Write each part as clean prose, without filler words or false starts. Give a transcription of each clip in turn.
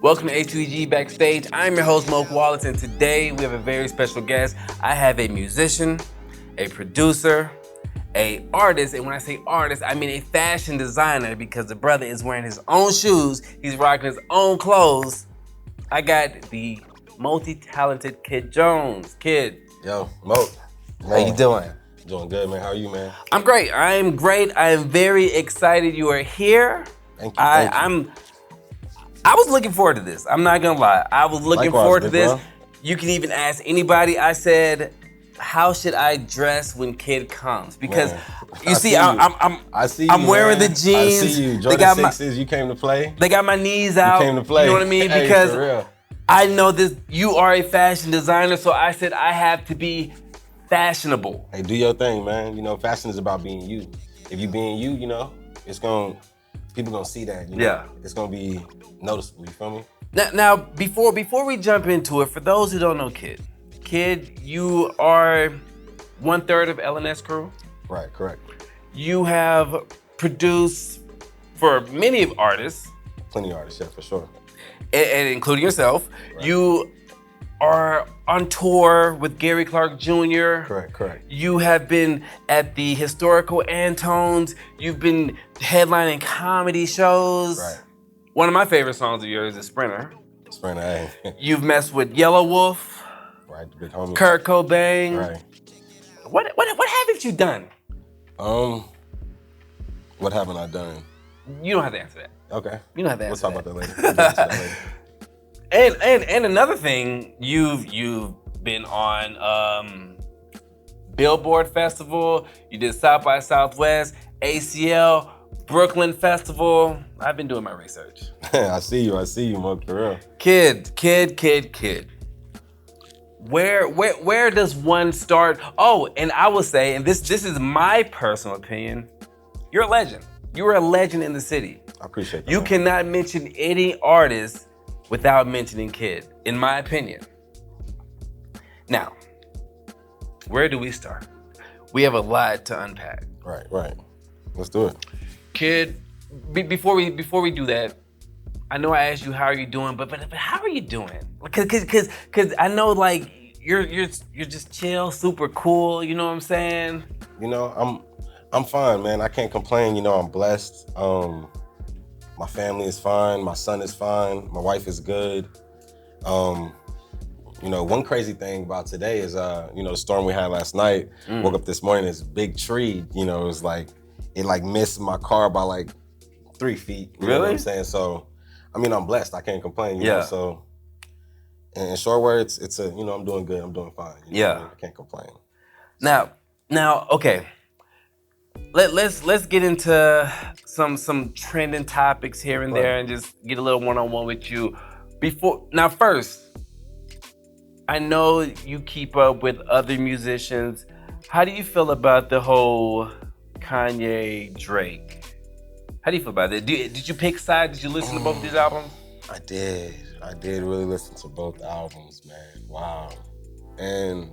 Welcome to H2EG Backstage. I'm your host, Moke, Wallace, and today we have a very special guest. I have a musician, a producer, a artist, and when I say artist, I mean a fashion designer because the brother is wearing his own shoes, he's rocking his own clothes. I got the multi-talented Kydd Jones. Kydd. Yo, Moke. How you doing? Doing good, man. How are you, man? I'm great. I am great. I am very excited you are here. Thank you. I was looking forward to this. I'm not gonna lie. I was looking forward to this. Bro. You can even ask anybody. I said, how should I dress when Kydd comes? Because you see, I'm wearing the jeans. I see you. Jordan 6s, you came to play. They got my knees out. You came to play. You know what I mean? Hey, because for real. I know this. You are a fashion designer, so I said I have to be fashionable. Hey, do your thing, man. You know, fashion is about being you. If you being you, you know, people gonna see that. You know? Yeah. It's gonna be noticeable. You feel me? Now, before we jump into it, for those who don't know Kydd, you are 1/3 of LNS crew. Right, correct. You have produced for many of artists. Plenty of artists, yeah, for sure. And including yourself. Right. You are on tour with Gary Clark Jr. Correct. You have been at the historical Antones. You've been headlining comedy shows. Right. One of my favorite songs of yours is Sprinter. Sprinter, hey. You've messed with Yellow Wolf. Right, the big homie. Kurt Cobain. Right. What haven't you done? What haven't I done? You don't have to answer that. Okay. You don't have to We'll answer talk about that later. We'll get into that later. And another thing, you've been on Billboard Festival. You did South by Southwest, ACL, Brooklyn Festival. I've been doing my research. I see you, Moke, for real. Kydd. Where does one start? Oh, and I will say, and this is my personal opinion, you're a legend. You are a legend in the city. I appreciate that. You cannot mention any artist without mentioning Kydd, in my opinion. Now, where do we start? We have a lot to unpack. Right. Let's do it. Kydd, before we do that, I know I asked you how are you doing, but how are you doing? Cause I know like you're just chill, super cool. You know what I'm saying? You know, I'm fine, man. I can't complain. You know, I'm blessed. My family is fine. My son is fine. My wife is good. You know, one crazy thing about today is, you know, the storm we had last night. Woke up this morning, this big tree. You know, it missed my car by like 3 feet. You know what I'm saying? So, I mean, I'm blessed. I can't complain. You know? So, in short words, you know, I'm doing good. I'm doing fine. You know what I mean? I can't complain. Now, okay. Let's get into some trending topics here and there and just get a little one-on-one with you. First, I know you keep up with other musicians. How do you feel about the whole Kanye Drake? How do you feel about it? Did you pick sides? Did you listen to both of these albums? I did really listen to both albums, man. Wow. And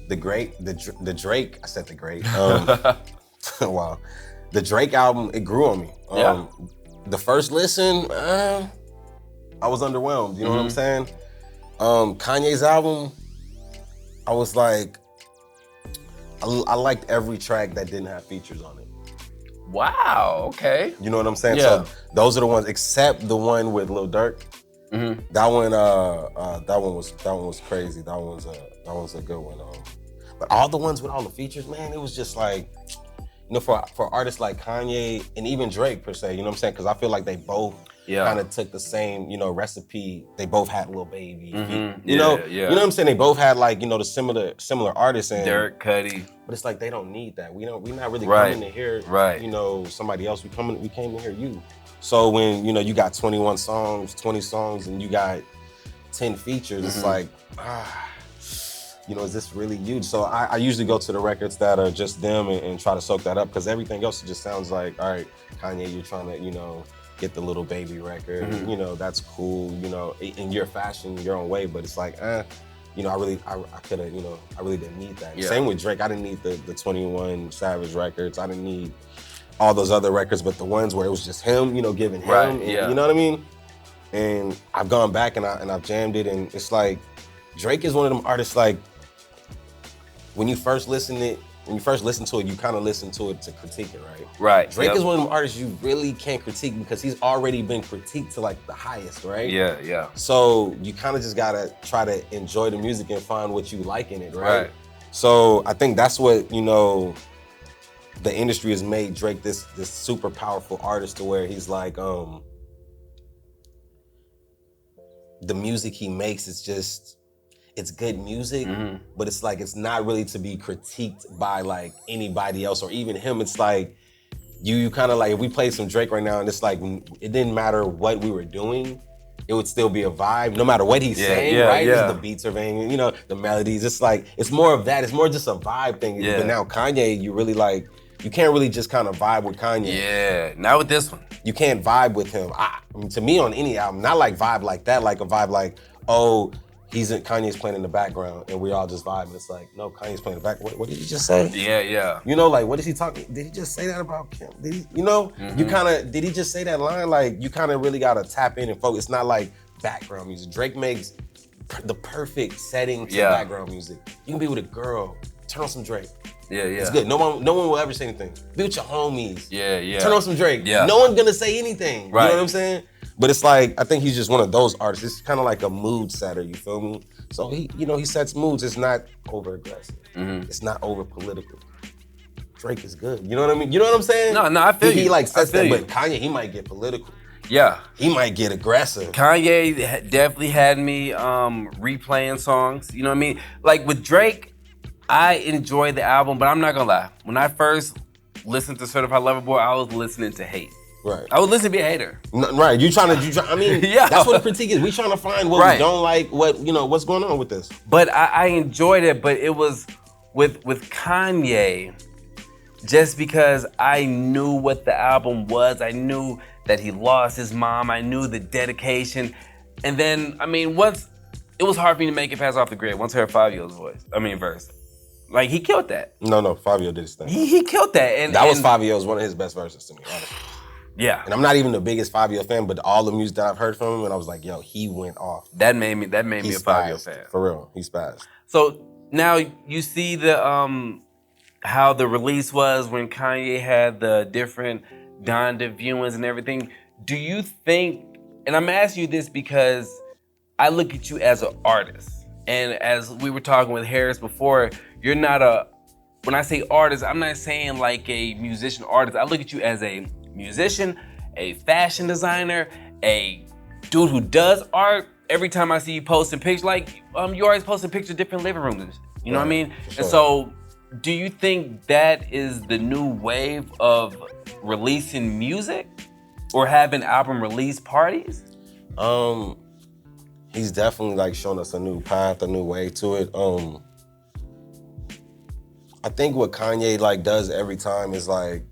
the Drake, I said the great. Wow. The Drake album, it grew on me. The first listen, I was underwhelmed. You know what I'm saying? Kanye's album, I was like, I liked every track that didn't have features on it. Wow, okay. You know what I'm saying? Yeah. So those are the ones, except the one with Lil Durk. That one was crazy. That one's a good one. But all the ones with all the features, man, it was just like, you know, for artists like Kanye and even Drake per se, you know what I'm saying? Because I feel like they both kind of took the same, you know, recepe. They both had Lil Baby. You know what I'm saying? They both had like, you know, the similar artists and Dirk, Cudi. But it's like they don't need that. We're not really coming to hear, you know, somebody else. We came to hear you. So when, you know, you got 21 songs, 20 songs, and you got 10 features, it's like, you know, is this really you? So I usually go to the records that are just them and try to soak that up, because everything else just sounds like, all right, Kanye, you're trying to, you know, get the Little Baby record. You know, that's cool, you know, in your fashion, your own way, but it's like, you know, I could have, you know, I really didn't need that. Same with Drake. I didn't need the 21 Savage records. I didn't need all those other records, but the ones where it was just him, you know, giving him, and, you know what I mean? And I've gone back and I've jammed it, and it's like Drake is one of them artists. Like when you first listen to it, you kind of listen to it to critique it, right? Right. Drake is one of them artists you really can't critique because he's already been critiqued to like the highest, right? Yeah, yeah. So you kind of just gotta try to enjoy the music and find what you like in it, right? So I think that's what, you know, the industry has made Drake this super powerful artist to where he's like, the music he makes is just, it's good music, but it's like, it's not really to be critiqued by like anybody else or even him. It's like, you kind of like, if we played some Drake right now and it's like, it didn't matter what we were doing, it would still be a vibe, no matter what he's saying, right? Yeah. The beats are banging, you know, the melodies. It's like, it's more of that. It's more just a vibe thing. Yeah. But now Kanye, you really like, you can't really just kind of vibe with Kanye. Yeah, not with this one. You can't vibe with him. I mean, to me, on any album, not like vibe like that, like a vibe like, oh, Kanye's playing in the background and we all just vibing. It's like, no, Kanye's playing in the back. What did he just say? Yeah, yeah. You know, like, what is he talking? Did he just say that about Kim? Did he, you know, you kind of, did he just say that line? Like, you kind of really got to tap in and focus. It's not like background music. Drake makes the perfect setting to background music. You can be with a girl, turn on some Drake. Yeah, yeah. It's good. No one will ever say anything. Be with your homies. Yeah, yeah. Turn on some Drake. Yeah. No one's gonna say anything. Right. You know what I'm saying? But it's like, I think he's just one of those artists. It's kind of like a mood setter, you feel me? So he, you know, he sets moods. It's not over aggressive. It's not over political. Drake is good. You know what I mean? You know what I'm saying? No, I feel you. He like sets that, but Kanye, he might get political. Yeah. He might get aggressive. Kanye definitely had me replaying songs. You know what I mean? Like with Drake, I enjoyed the album, but I'm not gonna lie. When I first listened to Certified Lover Boy, I was listening to hate. Right. I was listening to be a hater. Right. I mean, that's what the critique is. We trying to find what we don't like, what, you know, what's going on with this. But I enjoyed it, but it was with Kanye, just because I knew what the album was. I knew that he lost his mom. I knew the dedication. And then, I mean, it was hard for me to make it past Off the Grid once I heard Fabio's verse. Like, he killed that. No, Fabio did his thing. He killed that. And that was Fabio's one of his best verses to me, honestly. Yeah. And I'm not even the biggest Fabio fan, but all the music that I've heard from him, and I was like, yo, he went off. That made me a Fabio fan. For real, he spazzed. So now you see the how the release was when Kanye had the different Donda viewings and everything. Do you think, and I'm asking you this because I look at you as an artist, and as we were talking with Harris before, you're not when I say artist, I'm not saying like a musician artist. I look at you as a musician, a fashion designer, a dude who does art. Every time I see you posting pictures, like you always posting pictures of different living rooms. You know what I mean? Sure. And so, do you think that is the new wave of releasing music or having album release parties? He's definitely like shown us a new path, a new way to it. I think what Kanye like does every time is like,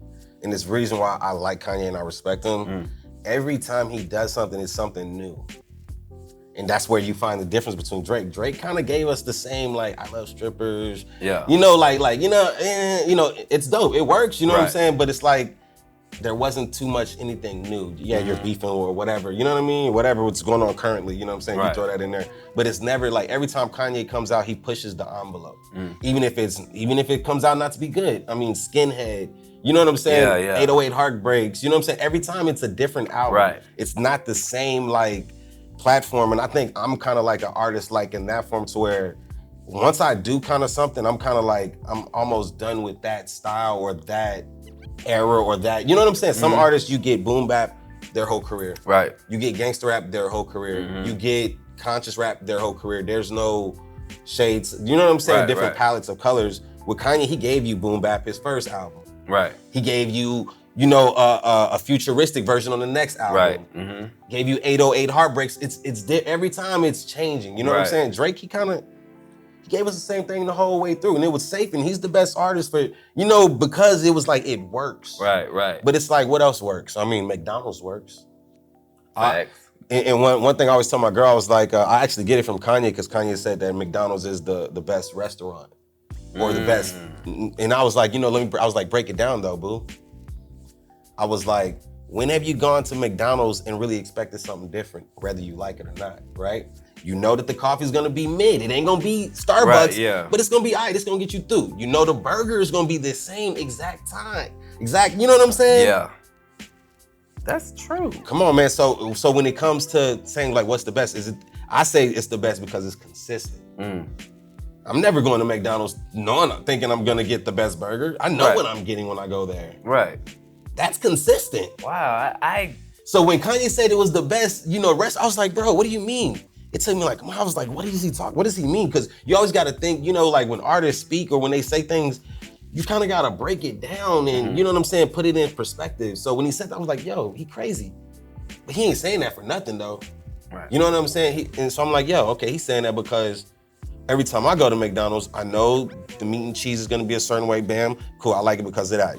and it's the reason why I like Kanye and I respect him. Every time he does something, it's something new. And that's where you find the difference between Drake. Drake kind of gave us the same, like, I love strippers. Yeah. You know, you know, it's dope. It works, you know what I'm saying? But it's like, there wasn't too much anything new. Yeah, you're beefing or whatever, you know what I mean? Whatever what's going on currently, you know what I'm saying? You throw that in there. But it's never like, every time Kanye comes out, he pushes the envelope. Even if it comes out not to be good. I mean, Skinhead, you know what I'm saying? 808 Heartbreaks, you know what I'm saying? Every time it's a different album. Right. It's not the same like platform. And I think I'm kind of like an artist like in that form to where once I do kind of something, I'm kind of like, I'm almost done with that style or that era or that, you know what I'm saying? Some artists, you get boom bap their whole career. Right. You get gangster rap their whole career. You get conscious rap their whole career. There's no shades, you know what I'm saying? Different palettes of colors. With Kanye, he gave you boom bap his first album. Right. He gave you, you know, a futuristic version on the next album. Right. Gave you 808 Heartbreaks. It's every time it's changing. You know what I'm saying? Drake, he gave us the same thing the whole way through, and it was safe. And he's the best artist for, you know, because it was like it works. Right. But it's like, what else works? I mean, McDonald's works. And one thing I always tell my girl, I was like, I actually get it from Kanye because Kanye said that McDonald's is the best restaurant. Or the best. And I was like, you know, I was like, break it down though, boo. I was like, when have you gone to McDonald's and really expected something different, whether you like it or not, right? You know that the coffee's gonna be mid. It ain't gonna be Starbucks, but it's gonna be all right, it's gonna get you through. You know the burger is gonna be the same exact time. You know what I'm saying? Yeah. That's true. Come on, man. So when it comes to saying like what's the best, I say it's the best because it's consistent. I'm never going to McDonald's thinking I'm gonna get the best burger. I know what I'm getting when I go there. Right. That's consistent. Wow, So when Kanye said it was the best, rest, I was like, bro, what do you mean? It took me like, I was like, what does he mean? Because you always got to think, like when artists speak or when they say things, you kind of got to break it down and, you know what I'm saying, put it in perspective. So when he said that, I was like, yo, he crazy. But he ain't saying that for nothing though. Right. You know what I'm saying? And so I'm like, yo, okay, he's saying that because every time I go to McDonald's, I know the meat and cheese is gonna be a certain way, bam, cool, I like it because of that,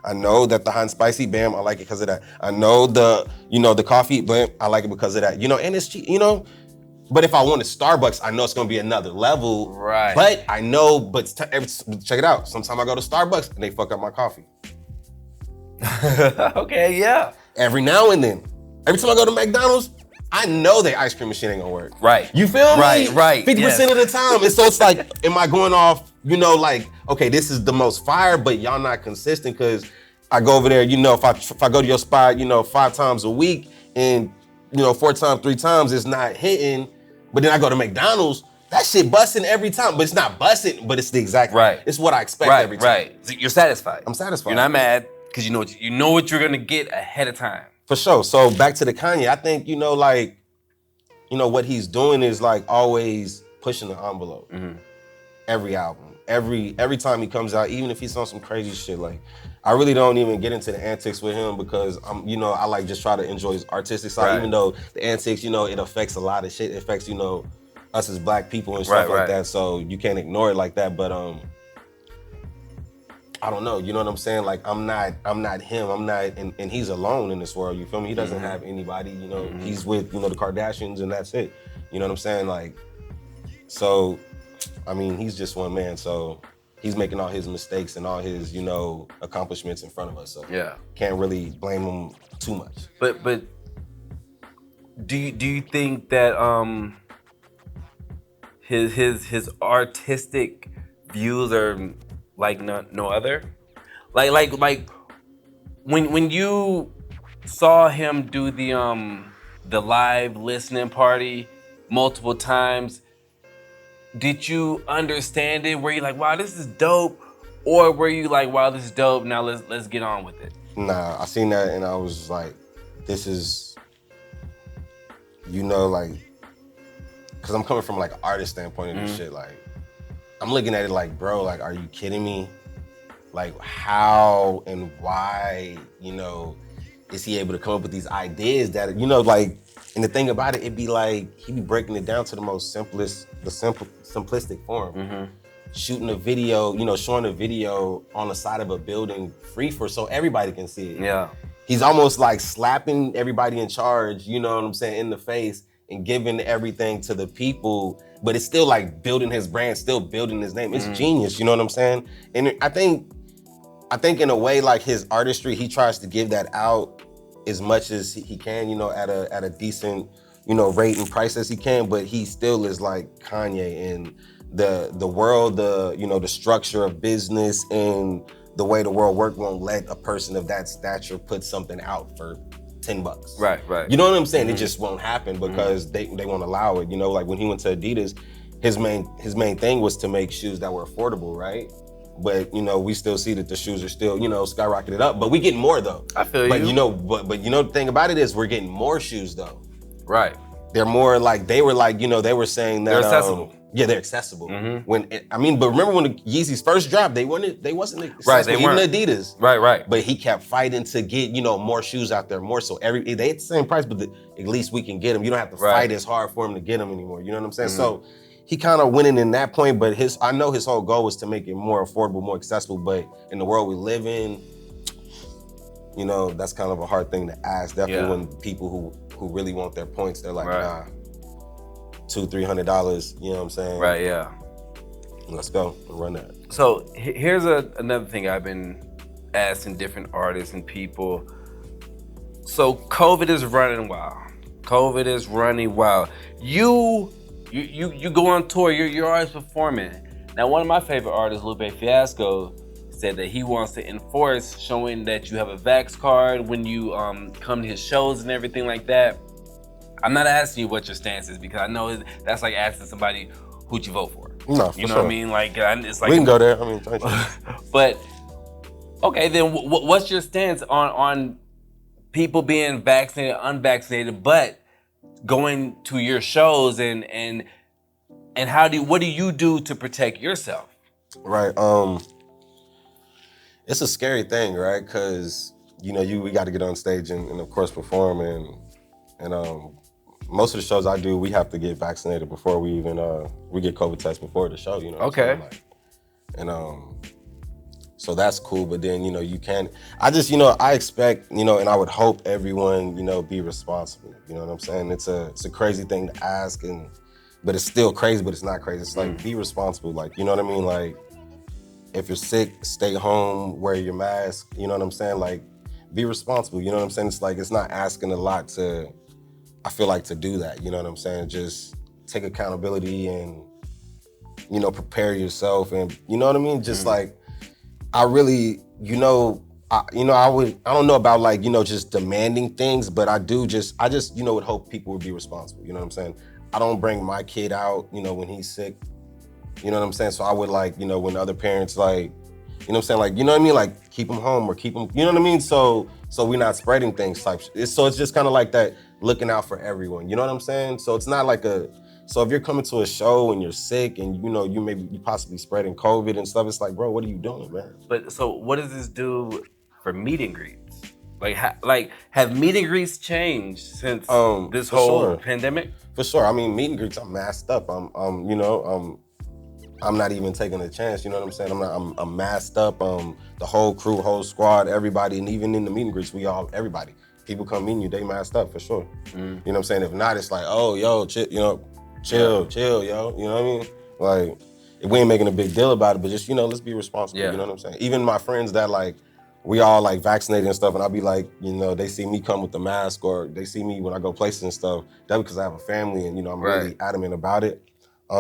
I know that the hot and spicy, bam, I like it because of that. I know the coffee, bam, I like it because of that, and it's cheap, But if I want a Starbucks, I know it's gonna be another level. Right. But I know, check it out. Sometimes I go to Starbucks and they fuck up my coffee. Okay, yeah. Every now and then. Every time I go to McDonald's, I know their ice cream machine ain't gonna work. Right. You feel me? Right. 50% of the time. And so it's like, am I going off, like, okay, this is the most fire, but y'all not consistent because I go over there, if I go to your spot, 5 times a week and, 4 times, 3 times, it's not hitting. But then I go to McDonald's, that shit busting every time. But it's not busting, but it's the exact, it's what I expect every time. Right. So you're satisfied. I'm satisfied. You're not mad because you know what you're gonna get ahead of time. For sure. So back to the Kanye, I think, what he's doing is like always pushing the envelope. Every album, every time he comes out, even if he's on some crazy shit, like I really don't even get into the antics with him because I like just try to enjoy his artistic side, even though the antics, it affects a lot of shit. It affects, us as black people and stuff like that. So you can't ignore it like that. But I don't know, you know what I'm saying? Like I'm not him. I'm not, and he's alone in this world. You feel me? He doesn't have anybody. He's with the Kardashians and that's it. You know what I'm saying? Like, so, I mean, he's just one man. So he's making all his mistakes and all his accomplishments in front of us. So can't really blame him too much. But do you think that his artistic views are like no other? Like when you saw him do the live listening party multiple times, did you understand it? Were you like, wow, this is dope? Or were you like, wow, this is dope, now let's get on with it? Nah, I seen that and I was like, this is, like, cause I'm coming from like an artist standpoint of this shit, like, I'm looking at it like, bro, like, are you kidding me? Like, how and why, is he able to come up with these ideas that, like, and the thing about it, it'd be like, he'd be breaking it down to the most simplistic form. Shooting a video, showing a video on the side of a building free so everybody can see it. Yeah. He's almost like slapping everybody in charge, you know what I'm saying, in the face and giving everything to the people, but it's still like building his brand, still building his name. It's genius, you know what I'm saying? And I think in a way, like his artistry, he tries to give that out as much as he can, at a decent, rate and price as he can, but he still is like Kanye and the world, the structure of business and the way the world works won't let a person of that stature put something out for $10. Right. You know what I'm saying? It just won't happen because they won't allow it. Like when he went to Adidas, his main thing was to make shoes that were affordable, right? But we still see that the shoes are still, skyrocketed up. But we getting more though. I feel but, you. But the thing about it is we're getting more shoes though. Right. They're more like, they were like, they were saying that they're accessible. Yeah, they're accessible. But remember when the Yeezys first dropped, they wasn't accessible, right, they even weren't. Adidas. Right. But he kept fighting to get, more shoes out there, more so they at the same price, but at least we can get them. You don't have to fight as hard for him to get them anymore. You know what I'm saying? So he kind of winning in that point, but I know his whole goal was to make it more affordable, more accessible, but in the world we live in, that's kind of a hard thing to ask. Definitely when people who really want their points, they're like, nah, $200-$300, you know what I'm saying? Right, yeah. Let's go and run that. So here's another thing I've been asking different artists and people. So COVID is running wild. COVID is running wild. You go on tour. You're always performing. Now, one of my favorite artists, Lupe Fiasco, said that he wants to enforce showing that you have a Vax card when you come to his shows and everything like that. I'm not asking you what your stance is because I know that's like asking somebody who'd you vote for. No, you know what I mean? Like it's like we can go there. I mean, but okay, then what's your stance on people being vaccinated, unvaccinated, but going to your shows and what do you do to protect yourself? Right. It's a scary thing, right? Because we got to get on stage and of course perform and most of the shows I do, we have to get vaccinated before we even we get COVID tests before the show. Okay. And so that's cool. But then you can't. I just I expect and I would hope everyone be responsible. You know what I'm saying? It's a crazy thing to ask but it's still crazy, but it's not crazy. It's like be responsible. Like you know what I mean? Like if you're sick, stay home, wear your mask. You know what I'm saying? Like be responsible. You know what I'm saying? It's like it's not asking a lot to. I feel like to do that, you know what I'm saying? Just take accountability and, prepare yourself and, you know what I mean? Just like, I really, I don't know about like, just demanding things, but I just, would hope people would be responsible, you know what I'm saying? I don't bring my kid out, when he's sick, you know what I'm saying? So I would like, when other parents like, you know what I'm saying? Like, you know what I mean? Like keep them home or keep them, you know what I mean? So we're not spreading things type. So it's just kind of like that, looking out for everyone. You know what I'm saying? So it's not like so if you're coming to a show and you're sick and you possibly spreading COVID and stuff, it's like, bro, what are you doing, man? But so what does this do for meet and greets? Like have meet and greets changed since this whole pandemic? For sure. I mean, meet and greets, I'm masked up. I'm not even taking a chance, you know what I'm saying? I'm masked up, the whole crew, whole squad, everybody, and even in the meet and greets, everybody. People come meet you, they masked up for sure. You know what I'm saying? If not, it's like, oh, yo, chill, yo, you know what I mean? Like, we ain't making a big deal about it, but just, let's be responsible, you know what I'm saying? Even my friends that like, we all like vaccinated and stuff, and I'll be like, they see me come with the mask or they see me when I go places and stuff, that's because I have a family and, I'm really adamant about it. I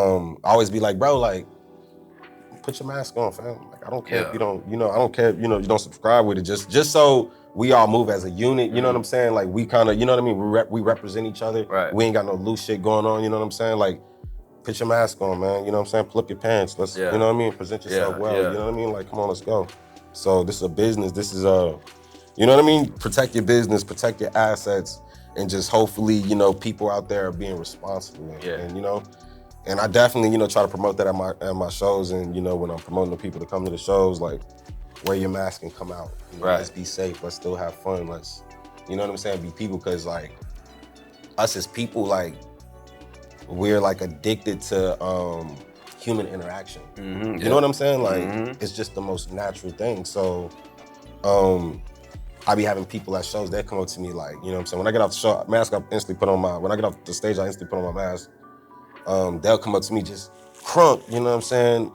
always be like, bro, like, put your mask on, fam. Like, I don't care if you don't, I don't care if, you don't subscribe with it. Just so we all move as a unit, you know what I'm saying? Like, we kind of, you know what I mean? We represent each other. Right. We ain't got no loose shit going on, you know what I'm saying? Like, put your mask on, man. You know what I'm saying? Pull up your pants. Let's, you know what I mean? Present yourself well, you know what I mean? Like, come on, let's go. So this is a business. This is you know what I mean? Protect your business, protect your assets, and just hopefully, people out there are being responsible. And and I definitely, try to promote that at my shows. And, when I'm promoting the people to come to the shows, like, wear your mask and come out. Let's be safe. Let's still have fun. Let's, you know what I'm saying? Be people, because, like, us as people, like, we're, like, addicted to human interaction. You know what I'm saying? Like, it's just the most natural thing. So, I be having people at shows, they come up to me, like, you know what I'm saying? When I get off the show, mask, I instantly put on when I get off the stage, I instantly put on my mask. They'll come up to me just crunk, you know what I'm saying?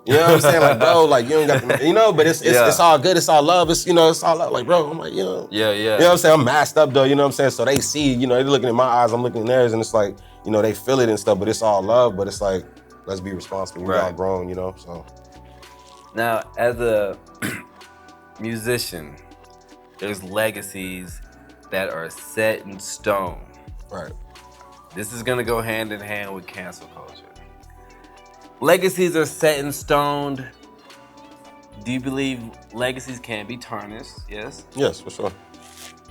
You know what I'm saying? Like, bro, like, you ain't got the, but it's all good, it's all love, it's all love. Like, bro, I'm like, You know what I'm saying? I'm masked up though, you know what I'm saying? So they see, they're looking in my eyes, I'm looking in theirs, and it's like, they feel it and stuff, but it's all love, but it's like, let's be responsible. We're all grown, so. Now, as a musician, there's legacies that are set in stone. Right. This is gonna go hand in hand with cancel culture. Legacies are set in stone. Do you believe legacies can be tarnished? Yes? Yes, for sure.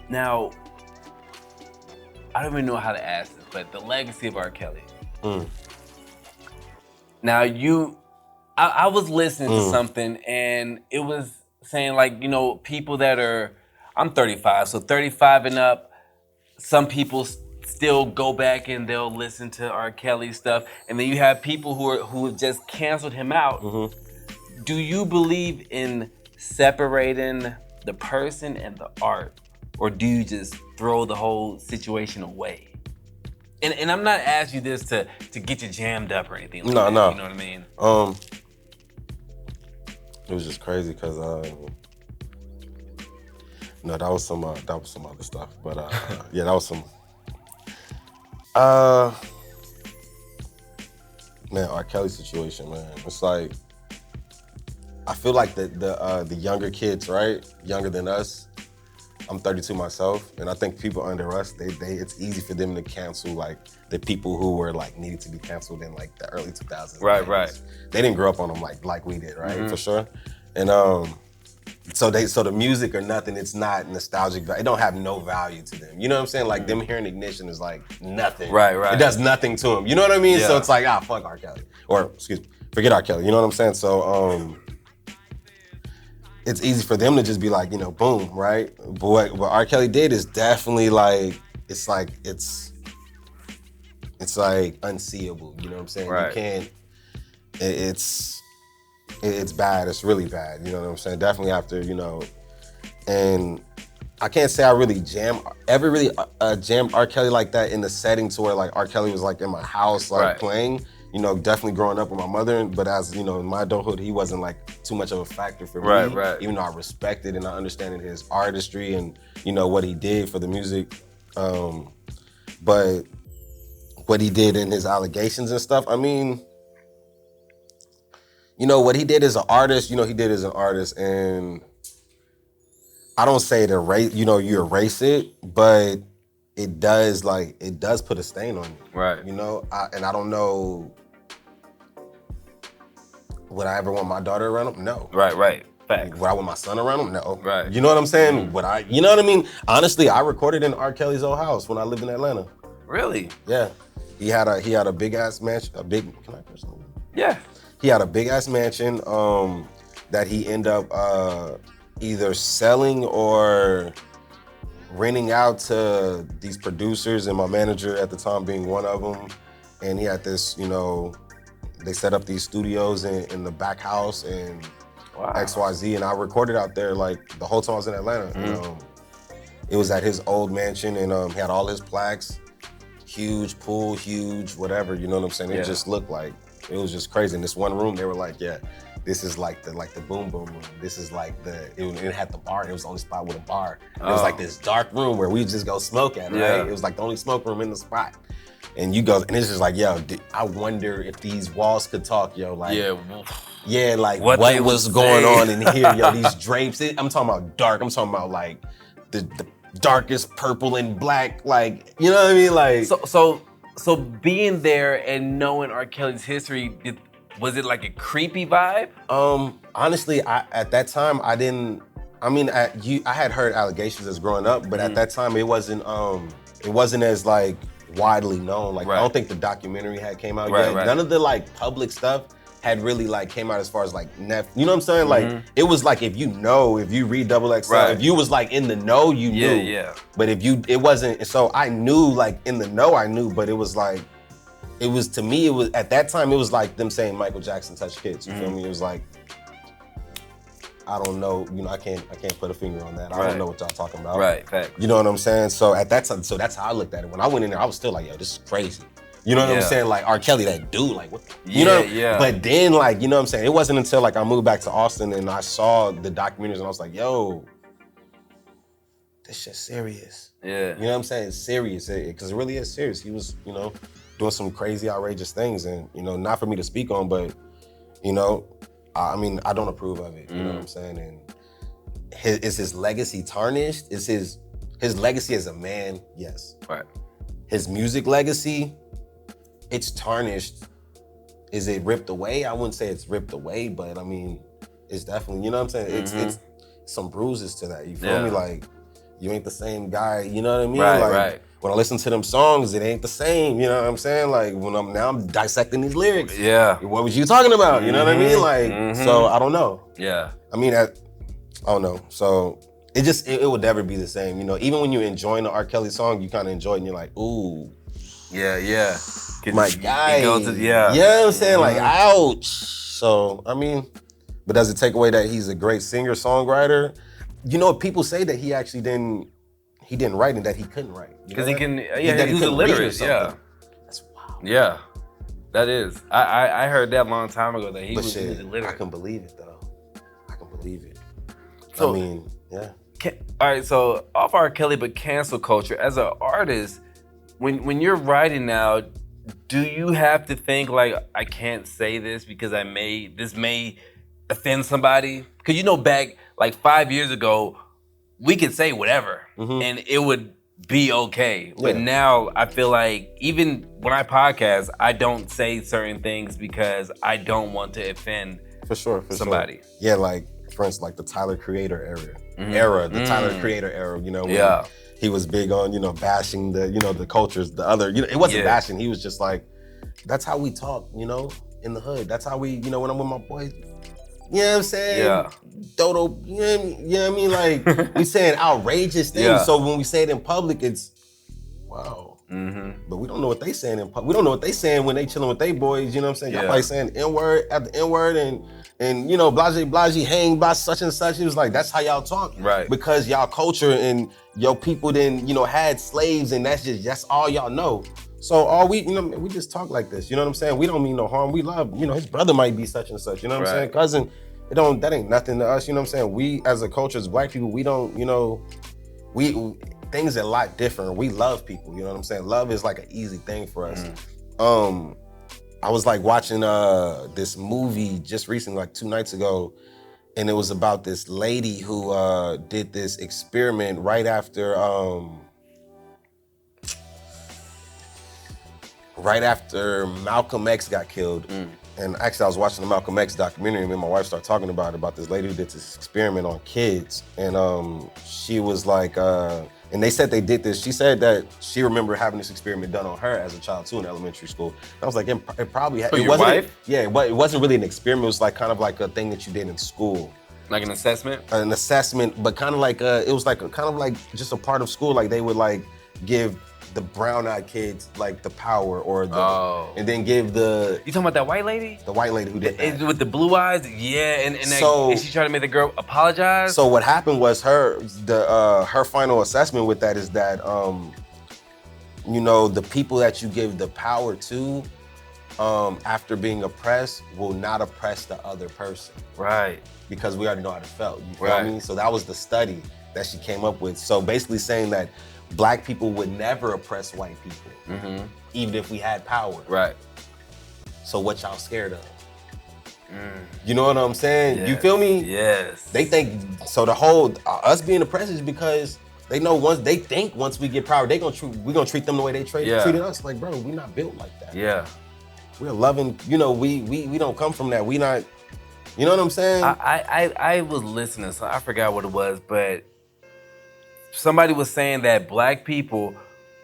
Now, I don't even know how to ask this, but the legacy of R. Kelly. Now, I was listening to something and it was saying like, people that are, I'm 35, so 35 and up, some people still go back and they'll listen to R. Kelly stuff. And then you have people who have just canceled him out. Do you believe in separating the person and the art? Or do you just throw the whole situation away? And I'm not asking you this to get you jammed up or anything like that. No. You know what I mean? It was just crazy because No, that was some other stuff. But yeah, that was some. Man, R. Kelly situation, man. It's like I feel like the younger kids, right, younger than us. I'm 32 myself, and I think people under us, it's easy for them to cancel like the people who were like needed to be canceled in like the early 2000s. Right. They didn't grow up on them like we did, right? For sure. And so the music or nothing, it's not nostalgic. It don't have no value to them. You know what I'm saying? Like them hearing Ignition is like nothing. Right. It does nothing to them. You know what I mean? Yeah. So it's like, fuck R. Kelly. Or, excuse me, forget R. Kelly. You know what I'm saying? So it's easy for them to just be like, boom, right? But what R. Kelly did is definitely like, it's like unseeable. You know what I'm saying? Right. You can't, it's bad. It's really bad. You know what I'm saying? Definitely after, and I can't say I really jammed R. Kelly like that in the setting to where like R. Kelly was like in my house, like playing, definitely growing up with my mother. But as, in my adulthood, he wasn't like too much of a factor for me. Right. Even though I respected and I understood his artistry and, what he did for the music. But what he did in his allegations and stuff, I mean, what he did as an artist, he did as an artist, and I don't say to erase, you erase it, but it does put a stain on you. Right. And I don't know, would I ever want my daughter around him? No. Right. Facts. Would I want my son around him? No. Right. You know what I'm saying? Would I, you know what I mean? Honestly, I recorded in R. Kelly's old house when I lived in Atlanta. Really? Yeah. He had a big ass mansion, can I curse on? Yeah. He had a big ass mansion that he ended up either selling or renting out to these producers, and my manager at the time being one of them. And he had this, they set up these studios in the back house and XYZ, and I recorded out there like the whole time I was in Atlanta. It was at his old mansion, and he had all his plaques, huge pool, huge whatever, you know what I'm saying? It just looked like, it was just crazy. In this one room, they were like, yeah, this is like the boom boom room. This is like it had the bar. It was the only spot with a bar. It was like this dark room where we just go smoke at, right? It was like the only smoke room in the spot. And you go, and it's just like, yo, I wonder if these walls could talk, yo. Like, like what was going on in here, yo? These drapes. I'm talking about dark. I'm talking about like the darkest purple and black, like, you know what I mean? Like, so being there and knowing R. Kelly's history, was it like a creepy vibe? Honestly, at that time, I had heard allegations as growing up, but at that time, it wasn't as like widely known. Like, I don't think the documentary had came out yet. None of the like public stuff had really like came out as far as like you know what I'm saying? Like, it was like, if you read XXL, if you was like in the know, you knew. Yeah. But it wasn't, so I knew, like in the know I knew, but it was like, to me, at that time, it was like them saying Michael Jackson touched kids, you feel me? It was like, I don't know, I can't put a finger on that. I don't know what y'all talking about. Right, fact. You know what I'm saying? So at that time, so that's how I looked at it. When I went in there, I was still like, yo, this is crazy. You know what I'm saying? Like, R. Kelly, that dude, like, what? You know? But then, like, you know what I'm saying? It wasn't until, like, I moved back to Austin and I saw the documentaries and I was like, yo, this shit's serious. Yeah. You know what I'm saying? It's serious, because it really is serious. He was, doing some crazy, outrageous things, and, not for me to speak on, but, I mean, I don't approve of it. You know what I'm saying? And is his legacy tarnished? Is his legacy as a man? Yes. Right. His music legacy, it's tarnished. Is it ripped away? I wouldn't say it's ripped away, but I mean, it's definitely, you know what I'm saying? It's some bruises to that. You feel me? Like, you ain't the same guy, you know what I mean? Right. When I listen to them songs, it ain't the same, you know what I'm saying? Like, when I'm dissecting these lyrics. Yeah. What was you talking about? You know what I mean? Like, so I don't know. Yeah. I mean, I don't know. So it would never be the same, Even when you're enjoying the R. Kelly song, you kind of enjoy it and you're like, ooh. Yeah. My guy. You know what I'm saying? Like, ouch. So, I mean, but does it take away that he's a great singer-songwriter? People say that he actually didn't write and that he couldn't write. Because he was illiterate, That's wild. Yeah, that is. I heard that a long time ago that he was illiterate. I can believe it, though. I can believe it. So, I mean, yeah. all right, so off R. Kelly, but cancel culture. As an artist, when you're writing now, do you have to think like, I can't say this because this may offend somebody? Because back like 5 years ago, we could say whatever and it would be okay. But now I feel like even when I podcast, I don't say certain things because I don't want to offend somebody. Yeah, like for instance, like the Tyler Creator era, the Tyler Creator era, when he was big on, bashing the cultures, the other, it wasn't bashing, he was just like, that's how we talk, in the hood. That's how we, when I'm with my boys, you know what I'm saying? Yeah. Dodo, you know what I mean? Like, we saying outrageous things. Yeah. So when we say it in public, it's, wow. But we don't know what they saying in public. We don't know what they saying when they chilling with they boys, you know what I'm saying? Y'all probably saying N-word after N-word and blase, hang by such and such. It was like, that's how y'all talk. Right. Because y'all culture and your people then, had slaves and that's all y'all know. So all we just talk like this, you know what I'm saying? We don't mean no harm. We love, his brother might be such and such, you know what I'm saying? Cousin, that ain't nothing to us, you know what I'm saying? We, as a culture, as Black people, we don't, things are a lot different. We love people, you know what I'm saying? Love is like an easy thing for us. I was like watching this movie just recently, like 2 nights ago, and it was about this lady who did this experiment right after Malcolm X got killed. And actually I was watching the Malcolm X documentary and me and my wife started talking about this lady who did this experiment on kids. And she was like, and they said they did this. She said that she remembered having this experiment done on her as a child too in elementary school. And I was like, it probably had, it wasn't, wife? Yeah, but it wasn't really an experiment. It was like kind of like a thing that you did in school. Like an assessment? An assessment, but kind of like, it was like kind of like just a part of school. Like they would like give the brown-eyed kids like the power or the, and then give the... You talking about that white lady? The white lady who did that. With the blue eyes? Yeah, and she tried to make the girl apologize? So what happened was her final assessment with that is that, the people that you give the power to after being oppressed will not oppress the other person. Right. Because we already know how it felt, you feel what I mean? So that was the study that she came up with. So basically saying that Black people would never oppress white people, even if we had power. Right. So what y'all scared of? You know what I'm saying? Yes. You feel me? Yes. They think, so the whole, us being oppressed is because they know once we get power, we're gonna treat them the way they treated us. Like, bro, we not built like that. Yeah. We're loving, we don't come from that. We not, you know what I'm saying? I was listening, so I forgot what it was, but somebody was saying that Black people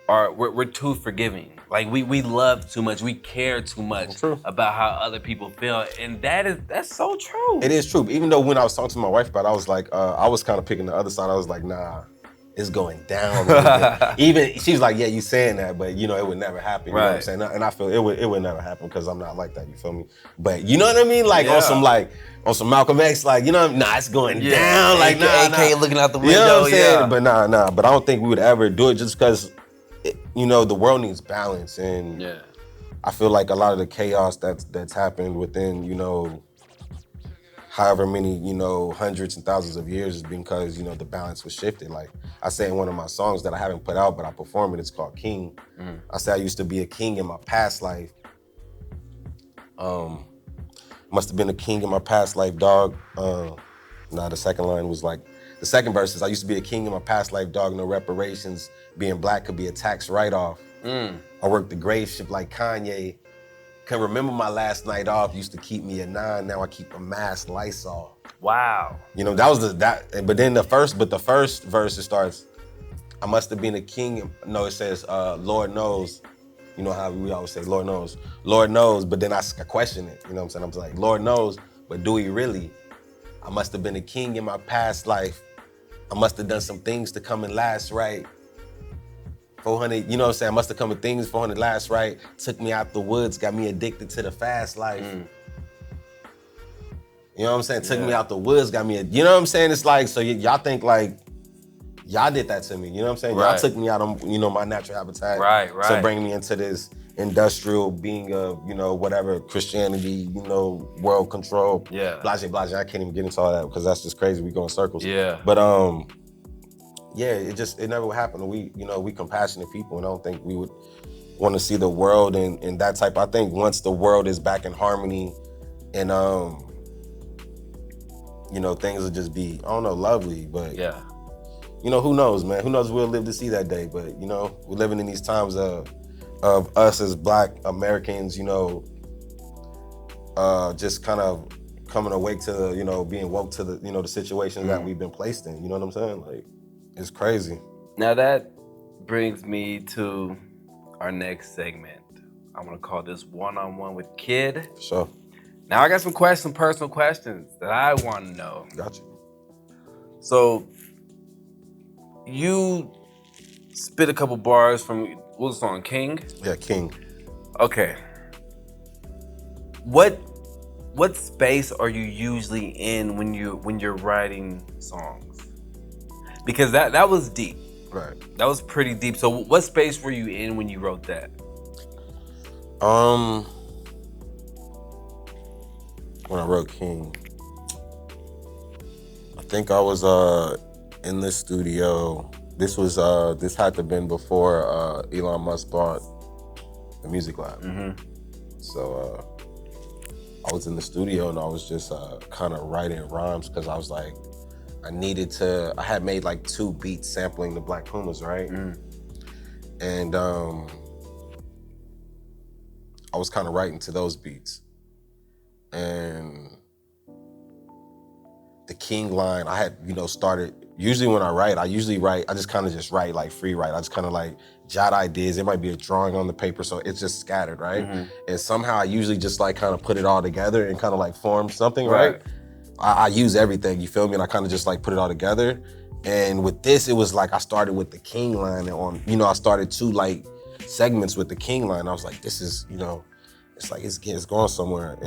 we're too forgiving. Like we love too much, we care too much about how other people feel, and that's so true. It is true. Even though when I was talking to my wife about it, I was like, I was kind of picking the other side. I was like, nah, it's going down. Even she's like, yeah, you saying that, but it would never happen. You know what I'm saying? And I feel it would never happen because I'm not like that. You feel me? But you know what I mean? Like on some Malcolm X, like, it's going down. Like, AK looking out the window. You know what I'm saying? But nah. But I don't think we would ever do it just because, the world needs balance. And I feel like a lot of the chaos that's happened within, however many, hundreds and thousands of years is because, the balance was shifted. Like I say in one of my songs that I haven't put out, but I perform it, it's called King. I say I used to be a king in my past life. Must have been a king in my past life, dog. The second line was like, the second verse is, I used to be a king in my past life, dog, no reparations. Being Black could be a tax write-off. I worked the grave ship like Kanye. Can remember my last night off, used to keep me a 9, now I keep a mask, Lysol. Wow. That was but then the first verse, it starts, I must have been a king. No, it says, Lord knows. You know how we always say, Lord knows. Lord knows, but then I question it. You know what I'm saying? I'm like, Lord knows, but do he really? I must have been a king in my past life. I must have done some things to come and last right. 400, you know what I'm saying? I must have come with things 400 last right. Took me out the woods, got me addicted to the fast life. You know what I'm saying? Took me out the woods, got me, you know what I'm saying? It's like, so y'all think like, y'all did that to me, you know what I'm saying? Y'all took me out of, my natural habitat. Right. So bringing me into this industrial being of, whatever, Christianity, world control. Yeah. Blase. I can't even get into all that because that's just crazy. We go in circles. Yeah. But yeah, it never would happen. We compassionate people, and I don't think we would want to see the world in that type. I think once the world is back in harmony, and things will just be, I don't know, lovely. But yeah, who knows, man? Who knows if we'll live to see that day? But we're living in these times of us as Black Americans, just kind of coming awake to being woke to the situations that we've been placed in. You know what I'm saying? Like, it's crazy. Now that brings me to our next segment. I'm gonna call this One-on-One with Kydd. For sure. Now I got some personal questions that I want to know. Got you. So you spit a couple bars from, what was the song, King? Yeah, King. Okay. What space are you usually in when you're writing songs? Because that was deep. Right. That was pretty deep. So what space were you in when you wrote that? When I wrote King, I think I was in the studio. This had to have been before Elon Musk bought the Music Lab. Mm-hmm. So I was in the studio and I was just kind of writing rhymes because I was like, I had made like 2 beats sampling the Black Pumas, right? Mm. And I was kind of writing to those beats. And the King line, I had, started, usually when I write, I just kind of just write, like free write. I just kind of like jot ideas. It might be a drawing on the paper, so it's just scattered, right? Mm-hmm. And somehow I usually just like kind of put it all together and kind of like form something, right? I use everything, you feel me? And I kind of just like put it all together. And with this, it was like I started with the King line and I started 2 like segments with the King line. I was like, this is, it's like it's going somewhere.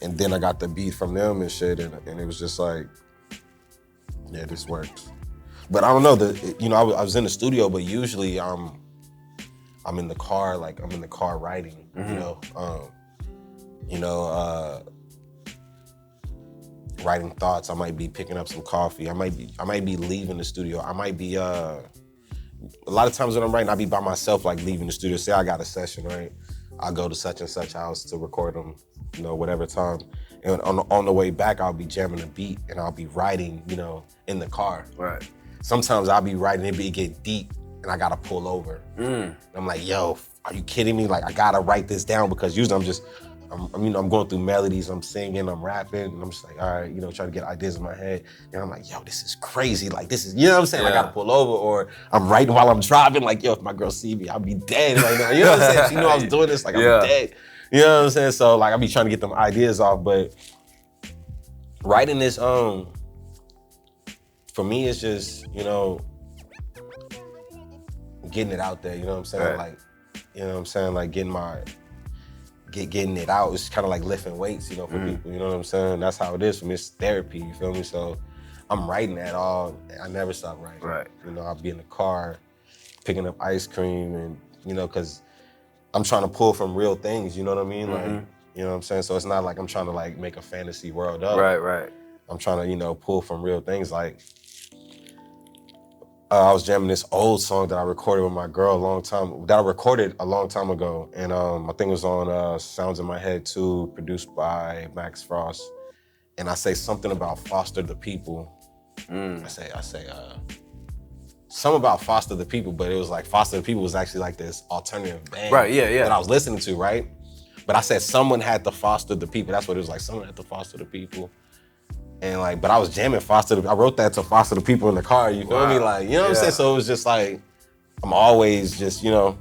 And then I got the beat from them and shit, and it was just like, yeah, this works. But I don't know, I was in the studio, but usually I'm in the car, writing, Mm-hmm. Writing thoughts. I might be picking up some coffee. I might be leaving the studio. I might be a lot of times when I'm writing, I'll be by myself, like leaving the studio. Say I got a session, right? I'll go to such and such house to record them, whatever time. And on the way back, I'll be jamming a beat and I'll be writing, in the car. Right. Sometimes I'll be writing, it get deep and I gotta pull over. And I'm like, yo, are you kidding me? Like, I gotta write this down because usually I'm going through melodies, I'm singing, I'm rapping, and I'm just like, all right, trying to get ideas in my head. And I'm like, yo, this is crazy. Like, this is, what I'm saying? Yeah. I gotta pull over, or I'm writing while I'm driving. Like, yo, if my girl see me, I'll be dead right now. You know what I'm saying? She knew I was doing this, like, I'll be dead. You know what I'm saying? So, like, I be trying to get them ideas off, but writing this, for me, it's just, getting it out there, you know what I'm saying? Right. Like, like getting it out. It's kind of like lifting weights, for people, you know what I'm saying? That's how it is for me. It's therapy, you feel me? So I'm writing that all. I never stop writing. Right. I'll be in the car picking up ice cream and, because I'm trying to pull from real things, you know what I mean? Mm-hmm. Like, you know what I'm saying? So it's not like I'm trying to like make a fantasy world up. Right. I'm trying to, pull from real things. Like, I was jamming this old song that I recorded with my girl a long time ago. And I think it was on Sounds in My Head 2, produced by Max Frost. And I say something about Foster the People. I say something about Foster the People, but it was like Foster the People was actually like this alternative band. Right, yeah. That I was listening to, right? But I said someone had to foster the people. That's what it was like, someone had to foster the people. And like, but I was jamming I wrote that to foster the people in the car, you feel me? Like, you know what I'm saying? So it was just like, I'm always just, you know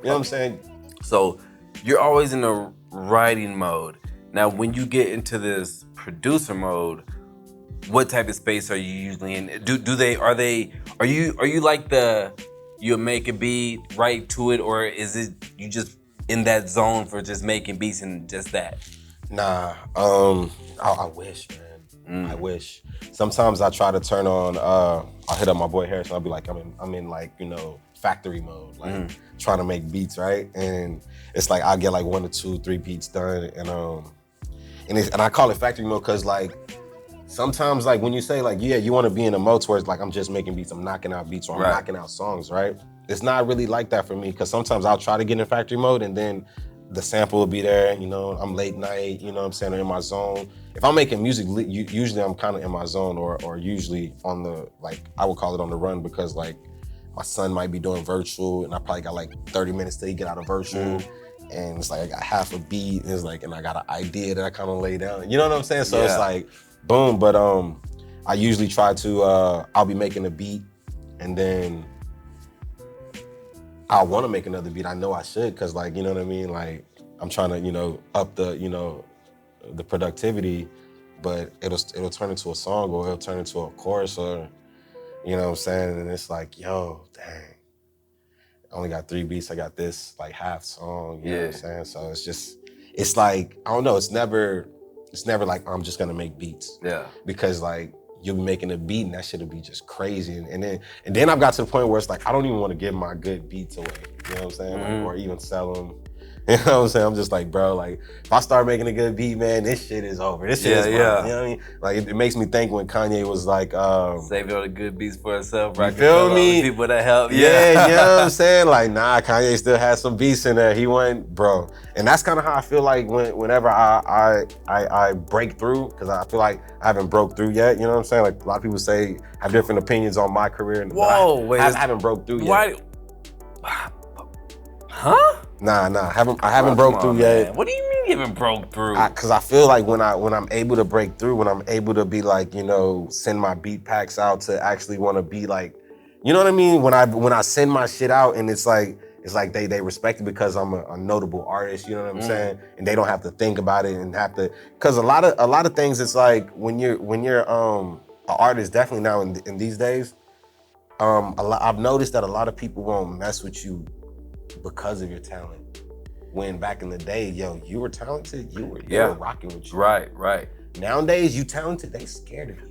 what I'm saying? So you're always in the writing mode. Now, when you get into this producer mode, what type of space are you usually in? Are you like you make a beat, write to it, or is it you just in that zone for just making beats and just that? Nah, I wish, man. I wish. Sometimes I try to turn on, I'll hit up my boy Harrison. I'll be like, I'm in like, factory mode, like trying to make beats, right? And it's like, I'll get like 1 or 2, 3 beats done. And I call it factory mode because like, sometimes like when you say like, yeah, you want to be in a mode where it's like I'm just making beats, I'm knocking out beats, or I'm knocking out songs, right? It's not really like that for me, because sometimes I'll try to get in factory mode and then the sample will be there, you know, I'm late night, you know what I'm saying, or in my zone. If I'm making music, usually I'm kind of in my zone, or usually on the, like, I would call it on the run, because like my son might be doing virtual and I probably got like 30 minutes till he get out of virtual. And it's like I got half a beat, and it's like, and I got an idea that I kind of lay down. You know what I'm saying? So it's like, boom. But I usually try to, I'll be making a beat, and then I want to make another beat. I know I should, cause like, you know what I mean? Like I'm trying to, you know, up the, you know, the productivity, but it'll turn into a song, or it'll turn into a chorus, or, you know what I'm saying? And it's like, yo, dang. I only got 3 beats, I got this like half song, you know what I'm saying? So it's just, it's like, I don't know, it's never like I'm just gonna make beats. Yeah. Because like, you'll be making a beat and that shit'll be just crazy. And then I've got to the point where it's like, I don't even wanna give my good beats away, you know what I'm saying? Like, or even sell them. You know what I'm saying? I'm just like, bro, like, if I start making a good beat, man, this shit is over. This shit is fun. You know what I mean? Like, it makes me think when Kanye was like, save all the good beats for himself, right? You feel me? People that help. Yeah, you know what I'm saying? Like, nah, Kanye still has some beats in there. He went, bro. And that's kind of how I feel like whenever I break through, because I feel like I haven't broke through yet. You know what I'm saying? Like, a lot of people say, have different opinions on my career. And wait. I haven't broke through yet. Why? Huh? Nah, I haven't broke through yet. Man. What do you mean you haven't broke through? Cause I feel like when I'm able to break through, when I'm able to be like, you know, send my beat packs out to actually want to be like, you know what I mean? When I send my shit out and it's like they respect it because I'm a notable artist, you know what I'm saying? And they don't have to think about it and have to, cause a lot of things, it's like when you're an artist, definitely now in these days, I've noticed that a lot of people won't mess with you because of your talent. When back in the day, yo, you were talented, they were rocking with you. Right. Nowadays, you talented, they scared of you.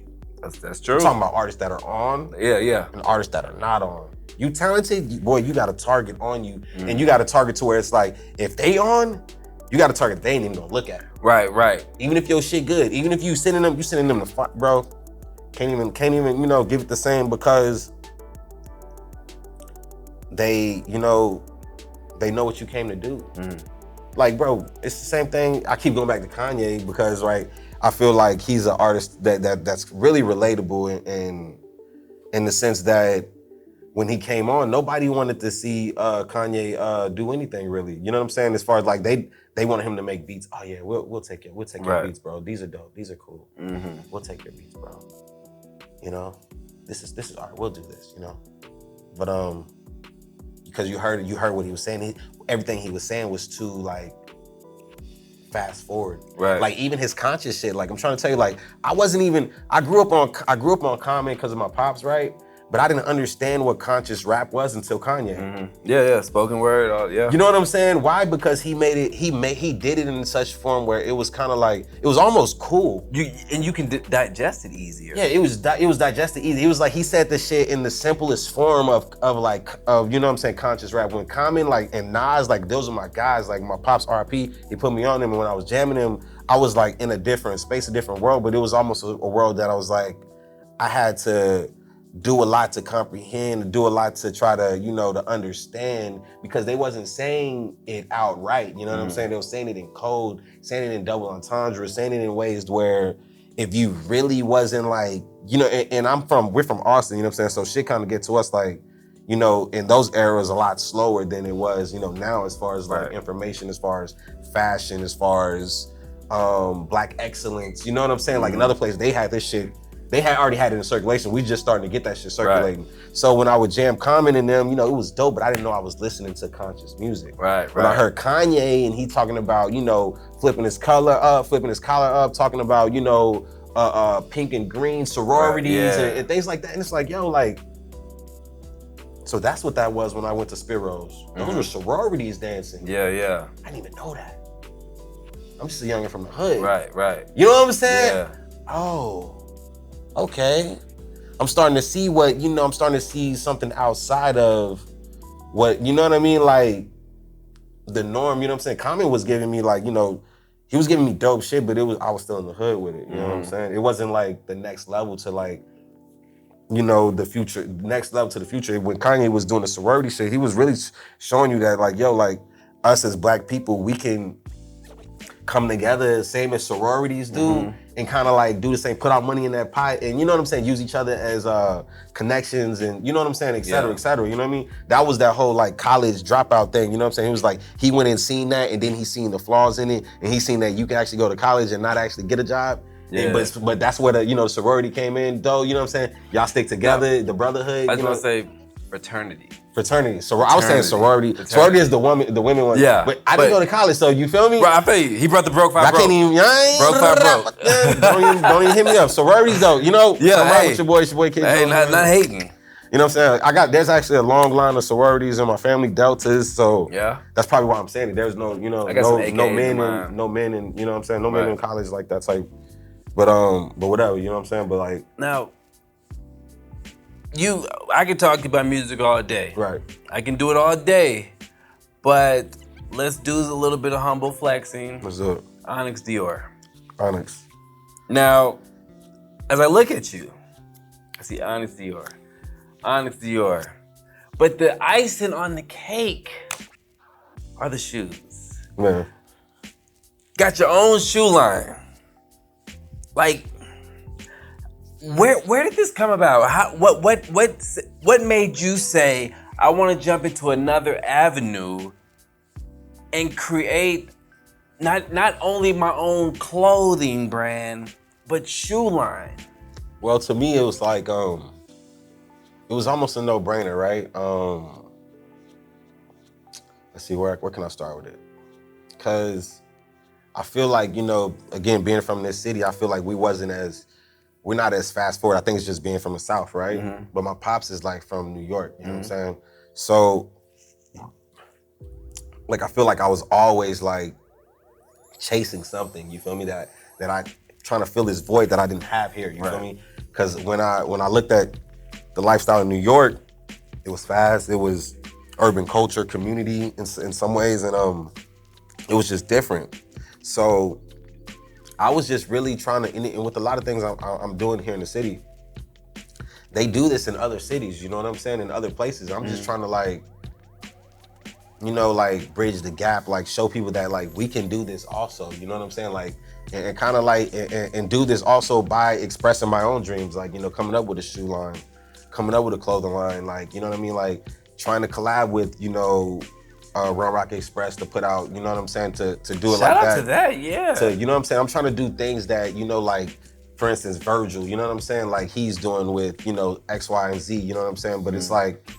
That's true. I'm talking about artists that are on, and artists that are not on. You talented, boy, you got a target on you, and you got a target to where it's like, if they on, you got a target they ain't even gonna look at. Right. Even if your shit good, even if you sending them to fight, bro, can't even, you know, give it the same, because they, you know, they know what you came to do. Like, bro, it's the same thing. I keep going back to Kanye because, right, I feel like he's an artist that's really relatable in the sense that when he came on, nobody wanted to see Kanye do anything really. You know what I'm saying? As far as like they wanted him to make beats. Oh yeah, we'll take your beats, bro. These are dope. These are cool. We'll take your beats, bro. You know, this is art. We'll do this. You know, but because you heard what he was saying. Everything he was saying was too like fast forward. Right. Like even his conscious shit. Like I'm trying to tell you, like I grew up on Common because of my pops, right? But I didn't understand what conscious rap was until Kanye. Yeah, spoken word, You know what I'm saying? Why? Because he did it in such form where it was kind of like, it was almost cool. You can digest it easier. Yeah, it was digested easy. It was like he said the shit in the simplest form of you know what I'm saying, conscious rap. When Common and Nas, like those are my guys, like my pops RP, he put me on them, and when I was jamming him, I was like in a different space, a different world, but it was almost a world that I was like, I had to do a lot to comprehend, do a lot to try to, you know, to understand, because they wasn't saying it outright, you know what I'm saying? They were saying it in code, saying it in double entendre, saying it in ways where if you really wasn't like, you know, and we're from Austin, you know what I'm saying? So shit kind of get to us like, you know, in those eras a lot slower than it was, you know, now as far as like information, as far as fashion, as far as black excellence, you know what I'm saying? Like in other places, they had this shit, they had already had it in circulation. We just starting to get that shit circulating. So when I would jam Common in them, you know, it was dope, but I didn't know I was listening to conscious music. When I heard Kanye and he talking about, you know, flipping his collar up, talking about, you know, pink and green sororities and things like that. And it's like, yo, like, so that's what that was when I went to Spiro's. Those were sororities dancing. Yeah. I didn't even know that. I'm just a youngin' from the hood. Right. You know what I'm saying? Yeah. Oh. Okay, I'm starting to see I'm starting to see something outside of what, you know what I mean? Like the norm, you know what I'm saying? Common was giving me like, you know, he was giving me dope shit, but I was still in the hood with it. You know what I'm saying? It wasn't like the next level to like, you know, the future, next level to the future. When Kanye was doing the sorority shit, he was really showing you that like, yo, like us as black people, we can come together, same as sororities do, and kind of like do the same, put our money in that pot, and you know what I'm saying, use each other as connections, and you know what I'm saying, et cetera, et cetera, you know what I mean? That was that whole like college dropout thing, you know what I'm saying? He was like, he went and seen that, and then he seen the flaws in it, and he seen that you can actually go to college and not actually get a job. Yeah. But that's where the, you know, sorority came in, though, you know what I'm saying? Y'all stick together, the brotherhood. I was gonna say fraternity. Fraternity. So I was saying sorority. Sorority is the women one. Yeah. But I didn't go to college, so you feel me? Bro, I feel you. He brought the broke five I broke. can't even. Broke five broke. don't even hit me up. Sororities though, you know. Yeah. Hey. With your boy Kydd Jones. Hey, not hating. You know what I'm saying? There's actually a long line of sororities in my family, deltas. So yeah, that's probably why I'm saying it. There's no, you know, no men in, you know what I'm saying? No men in college like that type. But whatever, you know what I'm saying? But like now. I can talk to you about music all day. Right. I can do it all day, but let's do a little bit of humble flexing. What's up? Onyx Dior. Onyx. Now, as I look at you, I see Onyx Dior. Onyx Dior. But the icing on the cake are the shoes. Man. Got your own shoe line. Like, Where did this come about? What made you say I want to jump into another avenue and create not only my own clothing brand but shoe line? Well, to me it was like it was almost a no-brainer, right? Let's see, where can I start with it? Because I feel like, you know, again, being from this city, I feel like we're not as fast forward. I think it's just being from the South, right? But my pops is like from New York, you know what I'm saying? So, like, I feel like I was always like chasing something, you feel me? That I trying to fill this void that I didn't have here, you feel me? Because when I looked at the lifestyle in New York, it was fast, it was urban culture, community in some ways, and it was just different. So, I was just really trying to, and with a lot of things I'm doing here in the city, they do this in other cities, you know what I'm saying, in other places. I'm just trying to like, you know, like bridge the gap, like show people that like we can do this also, you know what I'm saying? Like, and kind of like, and do this also by expressing my own dreams, like, you know, coming up with a shoe line, coming up with a clothing line, like, you know what I mean? Like trying to collab with, you know, Run Rock Express to put out, you know what I'm saying, to do it like that. Shout out to that, yeah. You know what I'm saying? I'm trying to do things that, you know, like, for instance, Virgil, you know what I'm saying? Like he's doing with, you know, X, Y, and Z, you know what I'm saying? But it's like,